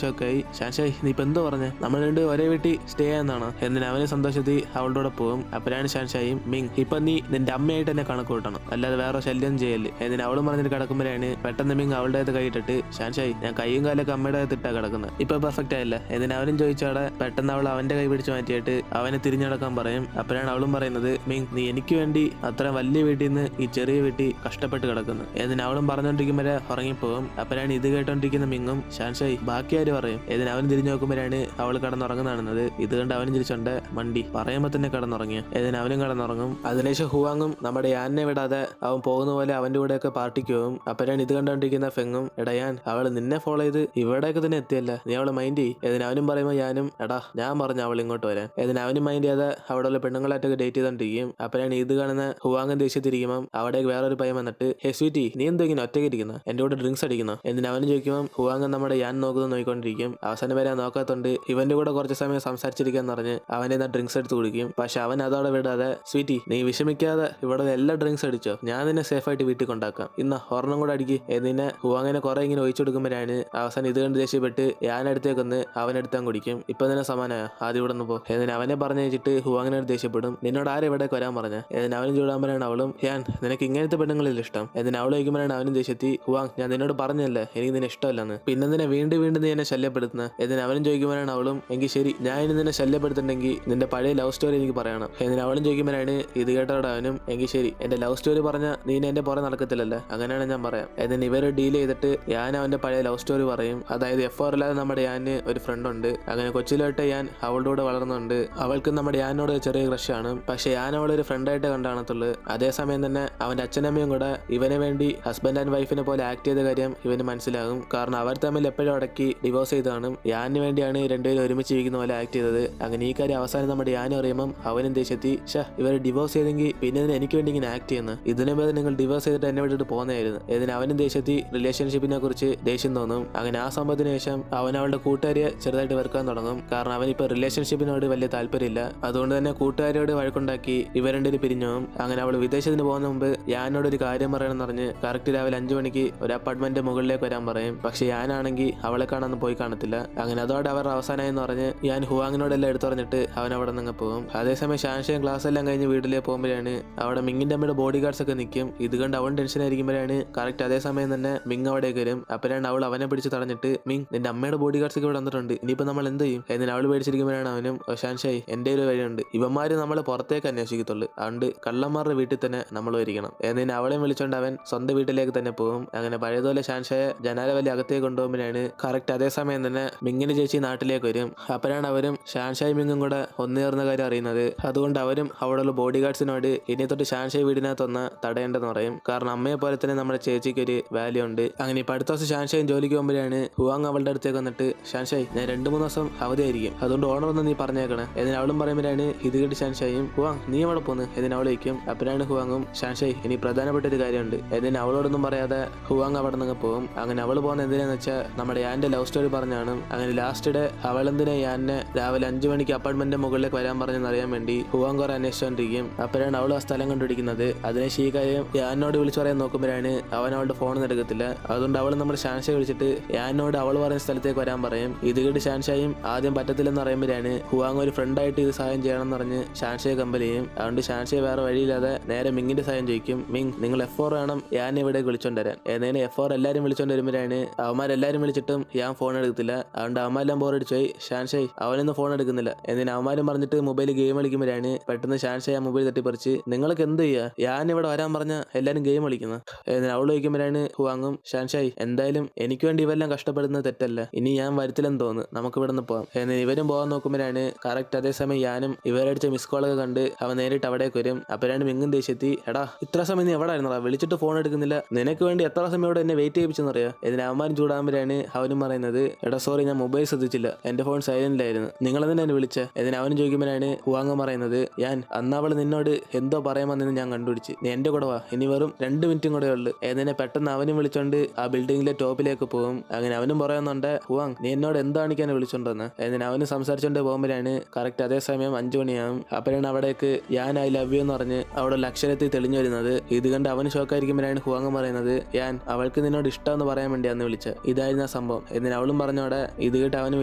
ഷോക്കായി, ഷാൻഷായ് നീ ഇപ്പൊ എന്തോ പറഞ്ഞേ, നമ്മൾ രണ്ട് ഒരേ വീട്ടിൽ സ്റ്റേ ചെയ്യാന്നാണ് എന്നിന് അവന് സന്തോഷത്തിൽ അവളുടെ കൂടെ പോകും. അപ്പോഴാണ് ഷാൻഷായും, മിങ് ഇപ്പൊ നീ നിന്റെ അമ്മയായിട്ട് തന്നെ കണക്ക് കൂട്ടണം, അല്ലാതെ വേറെ ശല്യം ചെയ്യല് എന്നിന് അവളും പറഞ്ഞിട്ട് കിടക്കുമ്പോഴാണ് പെട്ടെന്ന് മിങ് അവളുടെ അകത്ത് കൈയിട്ടിട്ട്, ഷാൻഷായ് ഞാൻ കൈയും കാലൊക്കെ അമ്മയുടെ അകത്ത് ഇട്ടാ കിടക്കുന്നത്, ഇപ്പൊ പെർഫെക്റ്റ് ആയില്ല എന്നിന് അവനും ചോദിച്ചവിടെ പെട്ടെന്ന് അവൾ അവന്റെ കൈ പിടിച്ച് മാറ്റിയിട്ട് അവനെ തിരിഞ്ഞടക്കാൻ പറയും. അപ്പോഴാണ് അവളും പറയുന്നത്, മിങ് നീ എനിക്ക് വേണ്ടി അത്ര വലിയ വീട്ടിൽ നിന്ന് ഈ ചെറിയ വീട്ടിൽ കഷ്ടപ്പെട്ട് കിടക്കുന്നു എന്നിന് അവളും പറഞ്ഞോണ്ടിരിക്കുമ്പോഴേ ഉറങ്ങിപ്പോകും. അപ്പോഴാണ് ഇത് കേട്ടോണ്ടിരിക്കുന്ന മിങ്ങും, ഷാൻഷായ് ബാക്കി ആര് പറയും എന്നിന് അവൻ തിരിഞ്ഞു നോക്കുമ്പോഴാണ് അവൾ കിടന്നുറങ്ങുന്നതാണെന്നത്. ഇത് കണ്ട് അവനും തിരിച്ചുണ്ട്, മണ്ടി പറയുമ്പോൾ തന്നെ കിടന്നുറങ്ങിയ ഇതിന് അവനും കിടന്നുറങ്ങും. അതിനുശേഷം ഹുവാങ്ങും നമ്മുടെ യാനെ വിടാതെ അവൻ പോകുന്ന പോലെ അവന്റെ കൂടെയൊക്കെ പാർട്ടിക്ക് പോകും. അപ്പോഴാണ് ഇത് കണ്ടോണ്ടിരിക്കുന്ന ഫെങ്ങും, എടാ യാൻ അവള് നിന്നെ ഫോളോ ചെയ്ത് ഇവിടേക്ക് തന്നെ എത്തിയല്ല, നീ അവളെ മൈൻഡ് ചെയ്യും ഇതിന് അവനും പറയുമ്പോൾ ഞാനും, എടാ ഞാൻ പറഞ്ഞു അവൾ ഇങ്ങോട്ട് വരാൻ ഇതിന് അവനും മൈൻഡ് ചെയ്യാതെ അവിടെ ഉള്ള പെണ്ണുങ്ങളായിട്ടൊക്കെ ഡേറ്റ് ചെയ്തോണ്ടിരിക്കും. അപ്പോഴാണ് ഇത് കാണുന്ന ഹുവാങ്ങൻ ദേഷ്യത്തിരിക്കുമ്പോൾ അവിടേക്ക് വേറൊരു പയ്യൻ വന്നിട്ട്, ഹേ സ്വീറ്റി നീ എന്തോ ഇങ്ങനെ ഒറ്റയ്ക്ക് ഇരിക്കുന്ന, എന്റെ കൂടെ ഡ്രിങ്ക്സ് അടിക്കുന്നു എന്നിന് അവനും ചോദിക്കുമ്പോൾ ഹുവാങ്ങൻ നമ്മുടെ യാൻ നോക്കുന്നത് നോക്കിക്കൊണ്ടിരിക്കും. അവസാനം വരെ നോക്കാത്തോണ്ട് ഇവന്റെ കൂടെ കുറച്ച് സമയം സംസാരിച്ചിരിക്കാന്ന് പറഞ്ഞ് അവനെ ഡ്രിങ്ക്സ് എടുത്ത് കുടിക്കും. പക്ഷെ അവൻ അതോടെ വിടാതെ, സ്വീറ്റി നീ വിഷമിക്കാതെ ഇവിടെ എല്ലാ ഡ്രിങ്ക്സ് അടിച്ചോ, ഞാൻ നിന്നെ സേഫ് ആയിട്ട് വീട്ടിൽ കൊണ്ടാക്കാം, ഇന്ന ഒരെണ്ണം കൂടെ അടിക്ക് എന്നിനെ ഹുവാങ്ങനെ കുറെ ഇങ്ങനെ ഒഴിച്ചു കൊടുക്കുമ്പോഴാണ് അവസാനം ഇത് കണ്ട് ദേഷ്യപ്പെട്ട് ഞാൻ അടുത്തേക്കൊന്ന് അവനെടുത്താൻ കുടിക്കും. ഇപ്പൊ തന്നെ സമാനായ ആദ്യം ഇവിടെ നിന്ന് പോ എന്നിന് അവനെ പറഞ്ഞു വെച്ചിട്ട് ഹുവാങ്ങനെ ദേഷ്യപ്പെടും, നിന്നോട് ആരും ഇവിടെ വരാൻ പറഞ്ഞ എന്നിന് അവനും ചൂടാകുമ്പോഴാണ് അവളും, ഞാൻ നിനക്ക് ഇങ്ങനത്തെ പെണ്ണുങ്ങളിൽ ഇഷ്ടം എന്നിന് അവൾ ചോദിക്കുമ്പോഴാണ് അവനും ദേഷ്യത്തി, ഹുവാങ് ഞാൻ നിന്നോട് പറഞ്ഞല്ലേ എനിക്ക് നിന്നെ ഇഷ്ടമല്ലെന്ന്, പിന്നെ നിന്നെ വീണ്ടും വീണ്ടും നീ എന്നെ ശല്യപ്പെടുത്തുന്നത് എന്നിന് അവനും ചോദിക്കുമ്പോഴാണ് അവളും, എങ്കിൽ ശരി ഞാൻ ഇനി നിന്നെ ശല്യപ്പെടുത്തുന്നുണ്ടെങ്കിൽ നിന്റെ പഴയ ലവ് സ്റ്റോറി എനിക്ക് പറയണം എന്നിന് അവളും ചോദിക്കുമ്പോഴാണ് ഇത് കേട്ടോടെ അവനും, എങ്കിൽ ശരി എന്റെ ലവ് സ്റ്റോറി പറഞ്ഞ നീ എന്റെ പുറം നടക്കത്തില്ലല്ലേ, അങ്ങനെയാണ് ഞാൻ പറയാം എന്നിന് ഇവര് ഡീൽ ചെയ്തിട്ട് ഞാൻ അവന്റെ പഴയ ലവ് സ്റ്റോറി പറയും. അതായത് എഫ് അല്ലാതെ നമ്മുടെ യാന് ഒരു ഫ്രണ്ട് ഉണ്ട്, അങ്ങനെ കൊച്ചിലോട്ട് ഞാൻ അവളുടെ കൂടെ വളർന്നുണ്ട്, അവൾക്ക് നമ്മുടെ യാനോട് ചെറിയ ക്രഷാണ്, പക്ഷെ ഞാൻ അവളെ ഒരു ഫ്രണ്ടായിട്ട് കണ്ടാണത്തുള്ളൂ. അതേസമയം തന്നെ അവന്റെ അച്ഛനമ്മയും കൂടെ ഇവന് വേണ്ടി ഹസ്ബൻഡ് ആൻഡ് വൈഫിനെ പോലെ ആക്ട് ചെയ്ത കാര്യം ഇവന് മനസ്സിലാകും, കാരണം അവർ തമ്മിൽ എപ്പോഴും അടക്കി ഡിവോഴ്സ് ചെയ്താണ്, യാന് വേണ്ടിയാണ് രണ്ടുപേരും ഒരുമിച്ച് ഇരിക്കുന്ന പോലെ ആക്ട് ചെയ്തത്. അങ്ങനെ ഈ കാര്യം അവസാനം നമ്മുടെ യാനും അറിയുമ്പം അവനും ദേഷ്യത്തി, ഇവർ ഡിവോഴ്സ് ചെയ്തെങ്കിൽ പിന്നെ എനിക്ക് വേണ്ടി ഇങ്ങനെ ആക്ട് ചെയ്യുന്നത്, ഇതിനെ പോലെ നിങ്ങൾ ഡിവോഴ്സ് ചെയ്തിട്ട് എന്നെ വിട്ടിട്ട് പോകുന്നതായിരുന്നു ഇതിന് അവനും ദേഷ്യത്തി റിലേഷൻഷിപ്പിനെ കുറിച്ച് ദേഷ്യം തോന്നും. അങ്ങനെ ആ സംഭവത്തിന് ശേഷം അവൻ അവളുടെ കൂട്ടുകാരിയെ ചെറുതായിട്ട് വെറുക്കാൻ തുടങ്ങും, കാരണം അവനിപ്പോ റിലേഷൻഷിപ്പിനോട് വലിയ താല്പര്യമില്ല, അതുകൊണ്ട് തന്നെ കൂട്ടുകാരിയോട് വഴക്കുണ്ടാക്കി ഇവർ രണ്ടുപേരും പിരിഞ്ഞു. അങ്ങനെ അവൾ വിദേശത്തിന് പോകുന്ന മുമ്പ് യാനോട് ഒരു കാര്യം പറയണമെന്ന് പറഞ്ഞ് കറക്റ്റ് രാവിലെ 5 മണിക്ക് ഒരു അപ്പാർട്ട്മെന്റ് മുകളിലേക്ക് വരാൻ പറയും. പക്ഷെ യാനാണെങ്കിൽ അവളെ കാണാൻ പോയി കാണത്തില്ല. അങ്ങനെ അതോടെ അവർ അവസാനമായി എന്ന് പറഞ്ഞ് ഞാൻ ഹുവാങ്ങിനോടെല്ലാം എടുത്തു പറഞ്ഞിട്ട് അവൻ അവിടെ നിന്ന് പോകും. അതേസമയം ഷാൻഷയും ക്ലാസ് എല്ലാം കഴിഞ്ഞ് വീട്ടിലേക്ക് പോകുമ്പോഴാണ് അവിടെ മിങ്ങിന്റെ അമ്മയുടെ ബോഡി ഗാർഡ്സ് ഒക്കെ നിൽക്കും. ഇത് കണ്ട് അവൻ ടെൻഷൻ ആയിരിക്കുമ്പോഴാണ് കറക്റ്റ് അതേസമയം തന്നെ മിങ് അവിടേക്ക് വരും. അപ്പോഴാണ് അവൾ അവനെ പിടിച്ച് തടഞ്ഞിട്ട് മിങ് നിന്റെ അമ്മയുടെ ബോഡി ഗാർഡ്സ് ഒക്കെ ഇവിടെ വന്നിട്ടുണ്ട്, ഇനിയിപ്പോൾ നമ്മൾ എന്ത് ചെയ്യും എന്നിട്ട് അവൾ പേടിച്ചിരിക്കുമ്പോഴാണ് അവനും ഷാൻഷായി എൻ്റെ ഒരു വഴിയുണ്ട്, ഇവന്മാര് നമ്മളെ പുറത്തേക്ക് അന്വേഷിക്കത്തുള്ളൂ, അതുകൊണ്ട് കള്ളന്മാരുടെ വീട്ടിൽ തന്നെ നമ്മൾ ഇരിക്കണം എന്നിട്ട് അവളെയും വിളിച്ചോണ്ട് അവൻ സ്വന്തം വീട്ടിലേക്ക് തന്നെ പോകും. അങ്ങനെ പഴയതുപോലെ ഷാൻഷായ ജനാല വലിയ അകത്തേക്ക് കൊണ്ടുപോകുമ്പോഴാണ് കറക്റ്റ് അതേസമയം തന്നെ മിങ്ങിന് ചേച്ചി നാട്ടിലേക്ക് വരും. അപ്പോഴാണ് അവരും ഷാൻഷായി മിങ്ങും കൂടെ ഒന്നേറുന്ന കാര്യം അറിയുന്നത്. അതുകൊണ്ട് അവരും അവിടെയുള്ള ബോഡി ഗാർഡ്സിനോട് ഇനി തൊട്ട് ഷാൻഷായി വീടിനകത്തൊന്ന് തടയേണ്ടെന്ന് പറയും. കാരണം അമ്മയെ പോലെ തന്നെ നമ്മുടെ ചേച്ചിക്ക് ഒരു വാല്യൂ ഉണ്ട്. അങ്ങനെ ഇപ്പൊ അടുത്ത ദിവസം ഷാൻഷായും ജോലിക്ക് പോകുമ്പോഴാണ് ഹുവാങ് അവളുടെ അടുത്തേക്ക് വന്നിട്ട് ഷാൻഷായി ഞാൻ 2-3 ദിവസം അവധിയായിരിക്കും, അതുകൊണ്ട് ഓണർ ഒന്ന് നീ പറഞ്ഞേക്കണേ എന്നിട്ട് അവളും പറയുമ്പോഴാണ് ഇത് കേട്ട് ഷാൻഷായും ഹുവാങ് നീ അവിടെ പോന്ന് എന്നിട്ട് അവൾ വയ്ക്കും. അപ്പോഴാണ് ഹുവാങ്ങും ഷാൻഷായി ഇനി പ്രധാനപ്പെട്ട ഒരു കാര്യമുണ്ട് എന്നിട്ട് അവളോടൊന്നും പറയാതെ ഹുവാങ് അവിടെ നിന്ന് പോകും. അങ്ങനെ അവൾ പോകുന്ന എന്തിനാന്ന് വെച്ചാൽ നമ്മുടെ യാന്റെ ലവ് സ്റ്റോറി പറഞ്ഞാണ്. അങ്ങനെ ലാസ്റ്റ് ഡേ അവളെന്തിനെ യാനെ രാവിലെ 5 മണിക്ക് അപ്പാർട്ട്മെന്റിന്റെ മുകളിലേക്ക് വരാൻ പറഞ്ഞെന്ന് അറിയാൻ വേണ്ടി ഹുവാങ് കുറെ അന്വേഷിച്ചുകൊണ്ടിരിക്കും. അപ്പോഴാണ് അവൾ ആ സ്ഥലം കണ്ടുപിടിക്കുന്നത്. അതിനെ ഈ കാര്യം യാനോട് വിളിച്ചു പറയാൻ നോക്കുമ്പോഴാണ് അവൻ അവളുടെ ഫോൺ എടുക്കത്തില്ല. അതുകൊണ്ട് അവൾ നമ്മുടെ ഷാൻഷയെ വിളിച്ചിട്ട് യാനോട് അവൾ പറയുന്ന സ്ഥലത്തേക്ക് വരാൻ പറയും. ഇത് കേട്ട് ഷാൻഷായും ആദ്യം പറ്റത്തില്ലെന്ന് പറയുമ്പോഴാണ് ഹുവാങ് ഒരു ഫ്രണ്ടായിട്ട് ഇത് സഹായം ചെയ്യണം എന്ന് പറഞ്ഞ് ഷാൻഷയെ കമ്പൽ ചെയ്യും. അതുകൊണ്ട് ഷാൻഷയെ വേറെ വഴിയില്ലാതെ നേരെ മിങ്ങിന്റെ സഹായം ചോദിക്കും. മിങ് നിങ്ങൾ F4 വേണം ഞാൻ ഇവിടെ വിളിച്ചോണ്ട് വരാൻ എന്നതിന് F4 എല്ലാവരും വിളിച്ചോണ്ട് വരുമ്പോഴാണ് അവന്മാരെല്ലാവരും വിളിച്ചിട്ടും ഞാൻ ഫോൺ എടുക്കത്തില്ല. അതുകൊണ്ട് അവന്മാരെല്ലാം ബോറടിച്ചു പോയി ഷാൻഷായി അവനൊന്നും ഫോൺ എടുക്കുന്നില്ല എന്നിട്ട് അവന്മാരും പറഞ്ഞിട്ട് മൊബൈൽ ഗെയിം കളിക്കുമ്പോഴാണ് പെട്ടെന്ന് ഷാൻഷായി ആ മൊബൈൽ തട്ടിപ്പറിച്ച് നിങ്ങൾക്ക് എന്ത് ചെയ്യാ ഞാൻ ഇവിടെ വരാൻ പറഞ്ഞ എല്ലാരും ഗെയിം കളിക്കുന്നത് എന്നിട്ട് അവൾ ചോദിക്കുമ്പോഴാണ് ഹുവാങ്ങും ഷാൻഷായി എന്തായാലും എനിക്ക് വേണ്ടി ഇവരെല്ലാം കഷ്ടപ്പെടുന്നത് തെറ്റല്ല, ഇനി ഞാൻ വരത്തില്ലെന്ന് തോന്നുന്നു, നമുക്ക് ഇവിടെ നിന്ന് പോകാം എന്നിട്ട് ഇവരും പോകാൻ നോക്കുമ്പോഴാണ് കറക്റ്റ് അതേസമയം ഞാനും ഇവരടിച്ച മിസ് കോളൊക്കെ കണ്ട് അവൻ നേരിട്ട് അവിടേക്ക് വരും. അപ്പോഴാണ് മിങ്ങും ദേഷ്യത്തി എടാ ഇത്ര സമയം നീ എവിടെ ആയിരുന്നടാ, വിളിച്ചിട്ട് ഫോൺ എടുക്കുന്നില്ല, നിനക്ക് വേണ്ടി എത്ര സമയം ഇവിടെ എന്നെ വെയിറ്റ് ചെയ്യിപ്പിച്ചെന്നറിയാം എന്നിട്ട് അവന്മാരും ചൂടാകുമ്പോഴാണ് അവനും പറയുന്നത് എടാ സോറി ഞാൻ മൊബൈൽ ശ്രദ്ധിച്ചില്ല, എന്റെ ഫോൺ സൈലന്റിലായിരുന്നു, നിങ്ങളെന്നെ എന്നെ വിളിച്ച എന്നിട്ട് അവനും ചോദിക്കുമ്പോഴാണ് ഹുവാങ് പറയുന്നത് ഞാൻ അന്നവൾ നിന്നോട് എന്തോ പറയാമെന്ന് ഞാൻ കണ്ടുപിടിച്ച്, നീ എന്റെ കൂടെ വാ, ഇനി വെറും 2 മിനിറ്റും കൂടെ ഉള്ളു എന്നിനെ പെട്ടെന്ന് അവനും വിളിച്ചോണ്ട് ആ ബിൽഡിങ്ങിലെ ടോപ്പിലേക്ക് പോകും. അങ്ങനെ അവനും പറയുന്നുണ്ട് ഹുവാങ് നീ എന്നോട് എന്താണിക്കാൻ വിളിച്ചോണ്ടെന്ന് എന്നിട്ട് അവനും സംസാരിച്ചോണ്ട് പോകുമ്പോഴാണ് കറക്റ്റ് അതേസമയം 5 മണിയാവും. അപ്പോഴാണ് അവിടേക്ക് ഞാൻ ഐ ലവ് യു എന്ന് പറഞ്ഞ് അവിടെ അക്ഷരത്തിൽ തെളിഞ്ഞു വരുന്നത്. ഇത് കണ്ട് അവന് ഷോക്കായിരിക്കുമ്പോഴാണ് ഹുവാങ് പറയുന്നത് ഞാൻ അവൾക്ക് നിന്നോട് ഇഷ്ടമെന്ന് പറയാൻ വേണ്ടിയാന്ന് വിളിച്ചത്, ഇതായിരുന്നു ആ സംഭവം എന്നിട്ട് അവളും പറഞ്ഞോടെ ഇത് കേട്ട് അവന്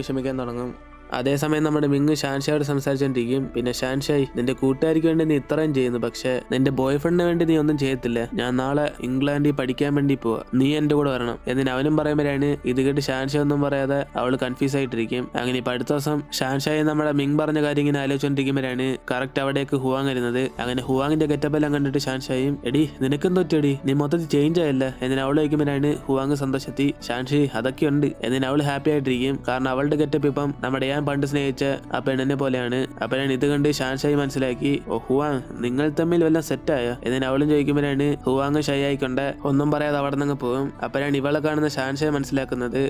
വിഷമിക്കാൻ തുടങ്ങും. അതേസമയം നമ്മുടെ മിങ് ഷാൻഷായോട് സംസാരിച്ചോണ്ടിരിക്കും. പിന്നെ ഷാൻഷായി നിന്റെ കൂട്ടുകാരിക്ക് വേണ്ടി നീ ഇത്രയും ചെയ്യുന്നു, പക്ഷെ നിന്റെ ബോയ് ഫ്രണ്ടിന് വേണ്ടി നീ ഒന്നും ചെയ്യത്തില്ല, ഞാൻ നാളെ ഇംഗ്ലണ്ടിൽ പഠിക്കാൻ വേണ്ടി പോവാ, നീ എന്റെ കൂടെ വരണം എന്നിട്ട് അവനും പറയുമ്പോഴാണ് ഇത് കേട്ട് ഷാൻഷായ് ഒന്നും പറയാതെ അവള് കൺഫ്യൂസ് ആയിട്ടിരിക്കും. അങ്ങനെ ഇപ്പൊ അടുത്ത ദിവസം ഷാൻഷായി നമ്മുടെ മിങ് പറഞ്ഞ കാര്യം ഇങ്ങനെ ആലോചിച്ചോണ്ടിരിക്കുമ്പോഴാണ് കറക്റ്റ് അവിടേക്ക് ഹുവാങ് വരുന്നത്. അങ്ങനെ ഹുവാങ്ങിന്റെ ഗെറ്റപ്പെല്ലാം കണ്ടിട്ട് ഷാൻഷായും എടി നിനക്കെന്ത് പറ്റിയടി, നീ മൊത്തത്തിൽ ചേഞ്ച് ആയല്ല എന്നിട്ട് അവൾ ചോദിക്കുമ്പോഴാണ് ഹുവാങ് സന്തോഷത്തി ഷാൻഷി അതൊക്കെ ഉണ്ട് എന്നിട്ട് അവള് ഹാപ്പി ആയിട്ടിരിക്കും. കാരണം അവളുടെ ഗെറ്റപ്പ് ഇപ്പം നമ്മുടെ ഞാൻ പണ്ട് സ്നേഹിച്ച ആ പെണ്ണിനെ പോലെയാണ്. അപ്പോഴാണ് ഇത് കണ്ട് ഷാൻഷായി മനസ്സിലാക്കി ഓ ഹുവാങ് നിങ്ങൾ തമ്മിൽ വല്ലതും സെറ്റായ എന്നിട്ട് അവളും ചോദിക്കുമ്പോഴാണ് ഹുവാങ് ഷൈ ആയിക്കൊണ്ട് ഒന്നും പറയാതെ അവിടെ നിന്ന് പോകും. അപ്പോഴാണ് ഇവളെ കാണുന്ന ഷാൻഷായി മനസ്സിലാക്കുന്നത്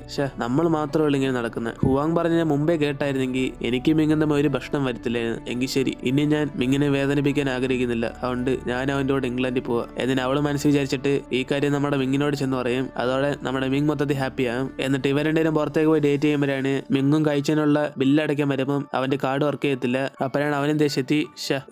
നമ്മൾ മാത്രമേ ഇങ്ങനെ നടക്കുന്നത്, ഹുവാങ് പറഞ്ഞ മുമ്പേ കേട്ടായിരുന്നെങ്കിൽ എനിക്ക് മിങ്ങുന്ന ഒരു ഭക്ഷണം വരത്തില്ലായിരുന്നു, എങ്കിൽ ശരി ഇനി ഞാൻ മിങ്ങിനെ വേദനിപ്പിക്കാൻ ആഗ്രഹിക്കുന്നില്ല, അതുകൊണ്ട് ഞാൻ അവൻ്റെ കൂടെ ഇംഗ്ലണ്ടിൽ പോവാ എന്നിട്ട് അവള് മനസ്സിൽ വിചാരിച്ചിട്ട് ഈ കാര്യം നമ്മുടെ മിങ്ങിനോട് ചെന്ന് പറയും. അതോടെ നമ്മുടെ മിങ് മൊത്തത്തിൽ ഹാപ്പിയാകും. എന്നിട്ട് ഇവരുടെയും പുറത്തേക്ക് പോയി ഡേറ്റ് ചെയ്യുമ്പോഴാണ് മിങ്ങും കഴിച്ചതിനുള്ള ബില്ലടയ്ക്കാൻ വരുമ്പം അവന്റെ കാർഡ് വർക്ക് ചെയ്യത്തില്ല. അപ്പോഴാണ് അവനും ദേഷ്യത്തി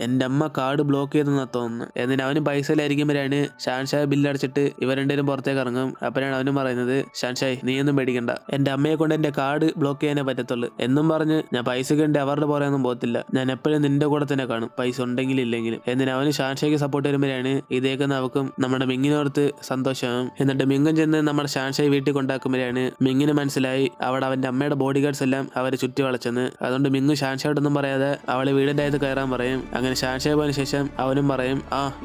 എന്റെ അമ്മ കാർഡ് ബ്ലോക്ക് ചെയ്തെന്നാ തോന്നുന്നു എന്നിട്ട് അവനും പൈസയിലായിരിക്കുമ്പോഴാണ് ഷാൻഷായ് ബില്ലടച്ചിട്ട് ഇവർ രണ്ടുപേരും പുറത്തേക്ക് ഇറങ്ങും. അപ്പോഴാണ് അവനും പറയുന്നത് ഷാൻഷായ് നീ ഒന്നും പേടിക്കണ്ട, എന്റെ അമ്മയെ കൊണ്ട് എന്റെ കാർഡ് ബ്ലോക്ക് ചെയ്യാനേ പറ്റത്തുള്ളൂ എന്നും പറഞ്ഞ് ഞാൻ പൈസ കണ്ട് അവരുടെ പുറയൊന്നും പോകത്തില്ല, ഞാൻ എപ്പോഴും നിന്റെ കൂടെ തന്നെ കാണും, പൈസ ഉണ്ടെങ്കിലും ഇല്ലെങ്കിലും എന്നിട്ട് അവന് ഷാൻഷായ്ക്ക് സപ്പോർട്ട് വരുമ്പോഴാണ് ഇതേക്കുന്ന അവക്കും നമ്മുടെ മിങ്ങിനോർത്ത് സന്തോഷമാകും. എന്നിട്ട് മിങ്ങും ചെന്ന് നമ്മുടെ ഷാൻഷായ് വീട്ടിൽ കൊണ്ടാക്കുമ്പോഴാണ് മിങ്ങിന് മനസ്സിലായി അവിടെ അവന്റെ അമ്മയുടെ ബോഡി ഗാർഡ്സ് എല്ലാം അവരെ ചുറ്റി വളച്ചെന്ന്. അതുകൊണ്ട് മിങ്ങു ഷാൻഷായോടൊന്നും പറയാതെ അവളെ വീടിന്റെ അകത്ത് കയറാൻ പറയും. അങ്ങനെ ഷാൻഷായ് പോയതിനു ശേഷം അവനും പറയും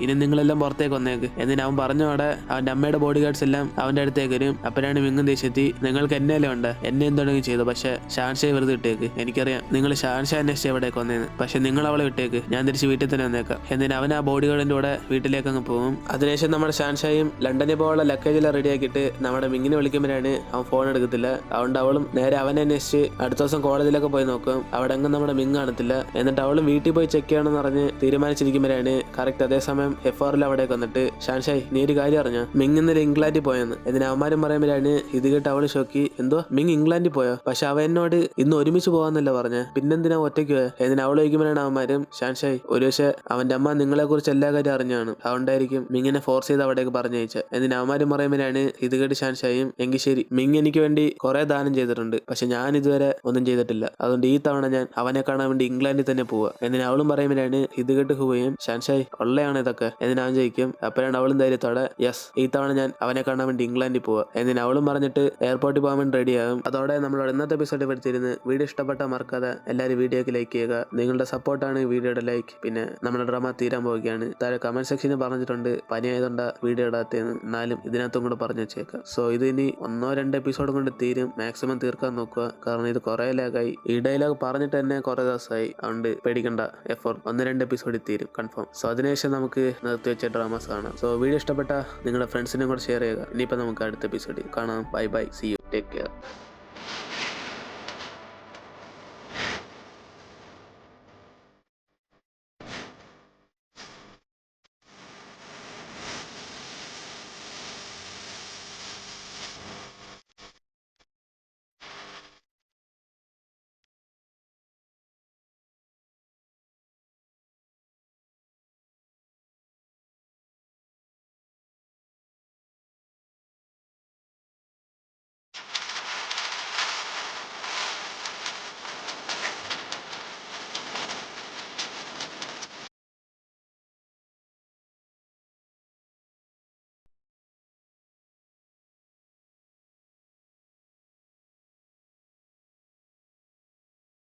ഇനി നിങ്ങളെല്ലാം പുറത്തേക്ക് വന്നേക്ക് എന്നിട്ട് അവൻ പറഞ്ഞോടെ അവന്റെ അമ്മയുടെ ബോഡി ഗാർഡ്സ് എല്ലാം അവന്റെ അടുത്തേക്ക് വരും. അപ്പോഴാണ് മിങ്ങും ദേഷ്യത്തി നിങ്ങൾക്ക് എന്നെയല്ലേ ഉണ്ട്, എന്നെ എന്തുണ്ടെങ്കിൽ ചെയ്തു, പക്ഷെ ഷാൻഷായ് വെറുതെ വിട്ടേക്ക്, എനിക്കറിയാം നിങ്ങൾ ഷാൻഷായ് അന്വേഷിച്ച് എവിടേക്ക് വന്നേന്ന്, പക്ഷെ നിങ്ങൾ അവളെ വിട്ടേക്ക്, ഞാൻ തിരിച്ച് വീട്ടിൽ തന്നെ വന്നേക്കാം എന്നിട്ട് അവൻ ആ ബോഡി ഗാർഡിന്റെ കൂടെ വീട്ടിലേക്ക് അങ്ങ് പോകും. അതിനുശേഷം നമ്മുടെ ഷാൻഷായും ലണ്ടനിൽ പോകാനുള്ള ലഗേജെല്ലാം റെഡിയാക്കിയിട്ട് നമ്മുടെ മിങ്ങിനെ വിളിക്കുമ്പോഴാണ് അവൻ ഫോൺ എടുക്കത്തില്ല. അതുകൊണ്ട് അവളും നേരെ അവനെ അന്വേഷിച്ച് അടുത്ത ദിവസം കോളേജിൽ ഹോട്ടലിലൊക്കെ പോയി നോക്കും. അവിടെ എങ്ങും നമ്മുടെ മിങ് കാണത്തില്ല. എന്നിട്ട് അവളും വീട്ടിൽ പോയി ചെക്ക് ചെയ്യണമെന്ന് പറഞ്ഞ് തീരുമാനിച്ചിരിക്കുമ്പോഴാണ് കറക്റ്റ് അതേസമയം F4 അവിടേക്ക് വന്നിട്ട് ഷാൻഷായ് നീ ഒരു കാര്യം അറിഞ്ഞോ, മിങ് ഇന്നലെ ഇംഗ്ലണ്ടിൽ പോയെന്ന്. ഇതിന് അവന്മാരും പറയുമ്പോഴാണ് ഇത് കേട്ട് അവള് ഷോക്കി. എന്തോ മിങ് ഇംഗ്ലണ്ടിൽ പോയോ? പക്ഷെ അവൻ എന്നോട് ഇന്ന് ഒരുമിച്ച് പോകാന്നല്ല പറഞ്ഞ, പിന്നെന്തിനാ ഒറ്റയ്ക്ക് പോയ? എന്നിന് അവൾ ചോദിക്കുമ്പോഴാണ് അവന്മാരും ഷാൻഷായ് ഒരു പക്ഷേ അവന്റെ അമ്മ നിങ്ങളെ കുറിച്ച് എല്ലാ കാര്യം അറിഞ്ഞാണ്, അതുകൊണ്ടായിരിക്കും മിങ്ങിനെ ഫോഴ്സ് ചെയ്ത് അവിടേക്ക് പറഞ്ഞയച്ചത്. എന്നിന് അവന്മാരും പറയുമ്പോഴാണ് ഇത് കേട്ട് ഷാൻഷായും എങ്കിൽ ശരി, മിങ് എനിക്ക് വേണ്ടി കുറെ ദാനം ചെയ്തിട്ടുണ്ട്, പക്ഷെ ഞാൻ ഇതുവരെ ഒന്നും ചെയ്തിട്ടില്ല, അതുകൊണ്ട് ഈ തവണ ഞാൻ അവനെ കാണാൻ വേണ്ടി ഇംഗ്ലണ്ടിൽ തന്നെ പോവുക. എന്നിന് അവളും പറയുമ്പോഴാണ് ഇത് കേട്ട് ഹുവയും ഷാൻഷായ് ഉള്ളയാണ് ഇതൊക്കെ എന്നിന് അവൻ ചോദിക്കും. അപ്പോഴാണ് അവളും ധൈര്യത്തോടെ യെസ്, ഈ തവണ ഞാൻ അവനെ കാണാൻ വേണ്ടി ഇംഗ്ലണ്ടിൽ പോവുക എന്നിന് അവളും പറഞ്ഞിട്ട് എയർപോർട്ടിൽ പോകാൻ വേണ്ടി റെഡിയാകും. അതോടെ നമ്മളോട് ഇന്നത്തെ എപ്പിസോഡ് വരുത്തിയിരുന്ന്. വീഡിയോ ഇഷ്ടപ്പെട്ടാൽ മറക്കാതെ എല്ലാവരും വീഡിയോക്ക് ലൈക്ക് ചെയ്യുക. നിങ്ങളുടെ സപ്പോർട്ടാണ് വീഡിയോയുടെ ലൈക്ക്. പിന്നെ നമ്മുടെ ഡ്രാമ തീരാൻ പോവുകയാണ്. താഴെ കമന്റ് സെക്ഷനിൽ പറഞ്ഞിട്ടുണ്ട് പനി ആയതുകൊണ്ട് വീഡിയോ ഇടാത്തതെന്ന്, എന്നാലും ഇതിനകത്തും കൂടെ പറഞ്ഞു വെച്ചേക്കാം. സോ ഇത് ഇനി 1-2 എപ്പിസോഡ് കൊണ്ട് തീരും. മാക്സിമം തീർക്കാൻ നോക്കുക, കാരണം ഇത് കുറെ ലാഗായി. ഈ ഡയലോഗ് പറഞ്ഞിട്ട് തന്നെ കുറെ ദിവസമായി, അതുകൊണ്ട് പേടിക്കണ്ട. F4 1-2 എപ്പിസോഡിൽ തീരും കൺഫേം. സോ അതിനുശേഷം നമുക്ക് നിർത്തി വെച്ച ഡ്രാമാസ് കാണാം. സോ വീഡിയോ ഇഷ്ടപ്പെട്ട നിങ്ങളുടെ ഫ്രണ്ട്സിനും കൂടെ ഷെയർ ചെയ്യുക. ഇനിയിപ്പോൾ നമുക്ക് അടുത്ത എപ്പിസോഡിൽ കാണാം. Bye bye, see you, take care.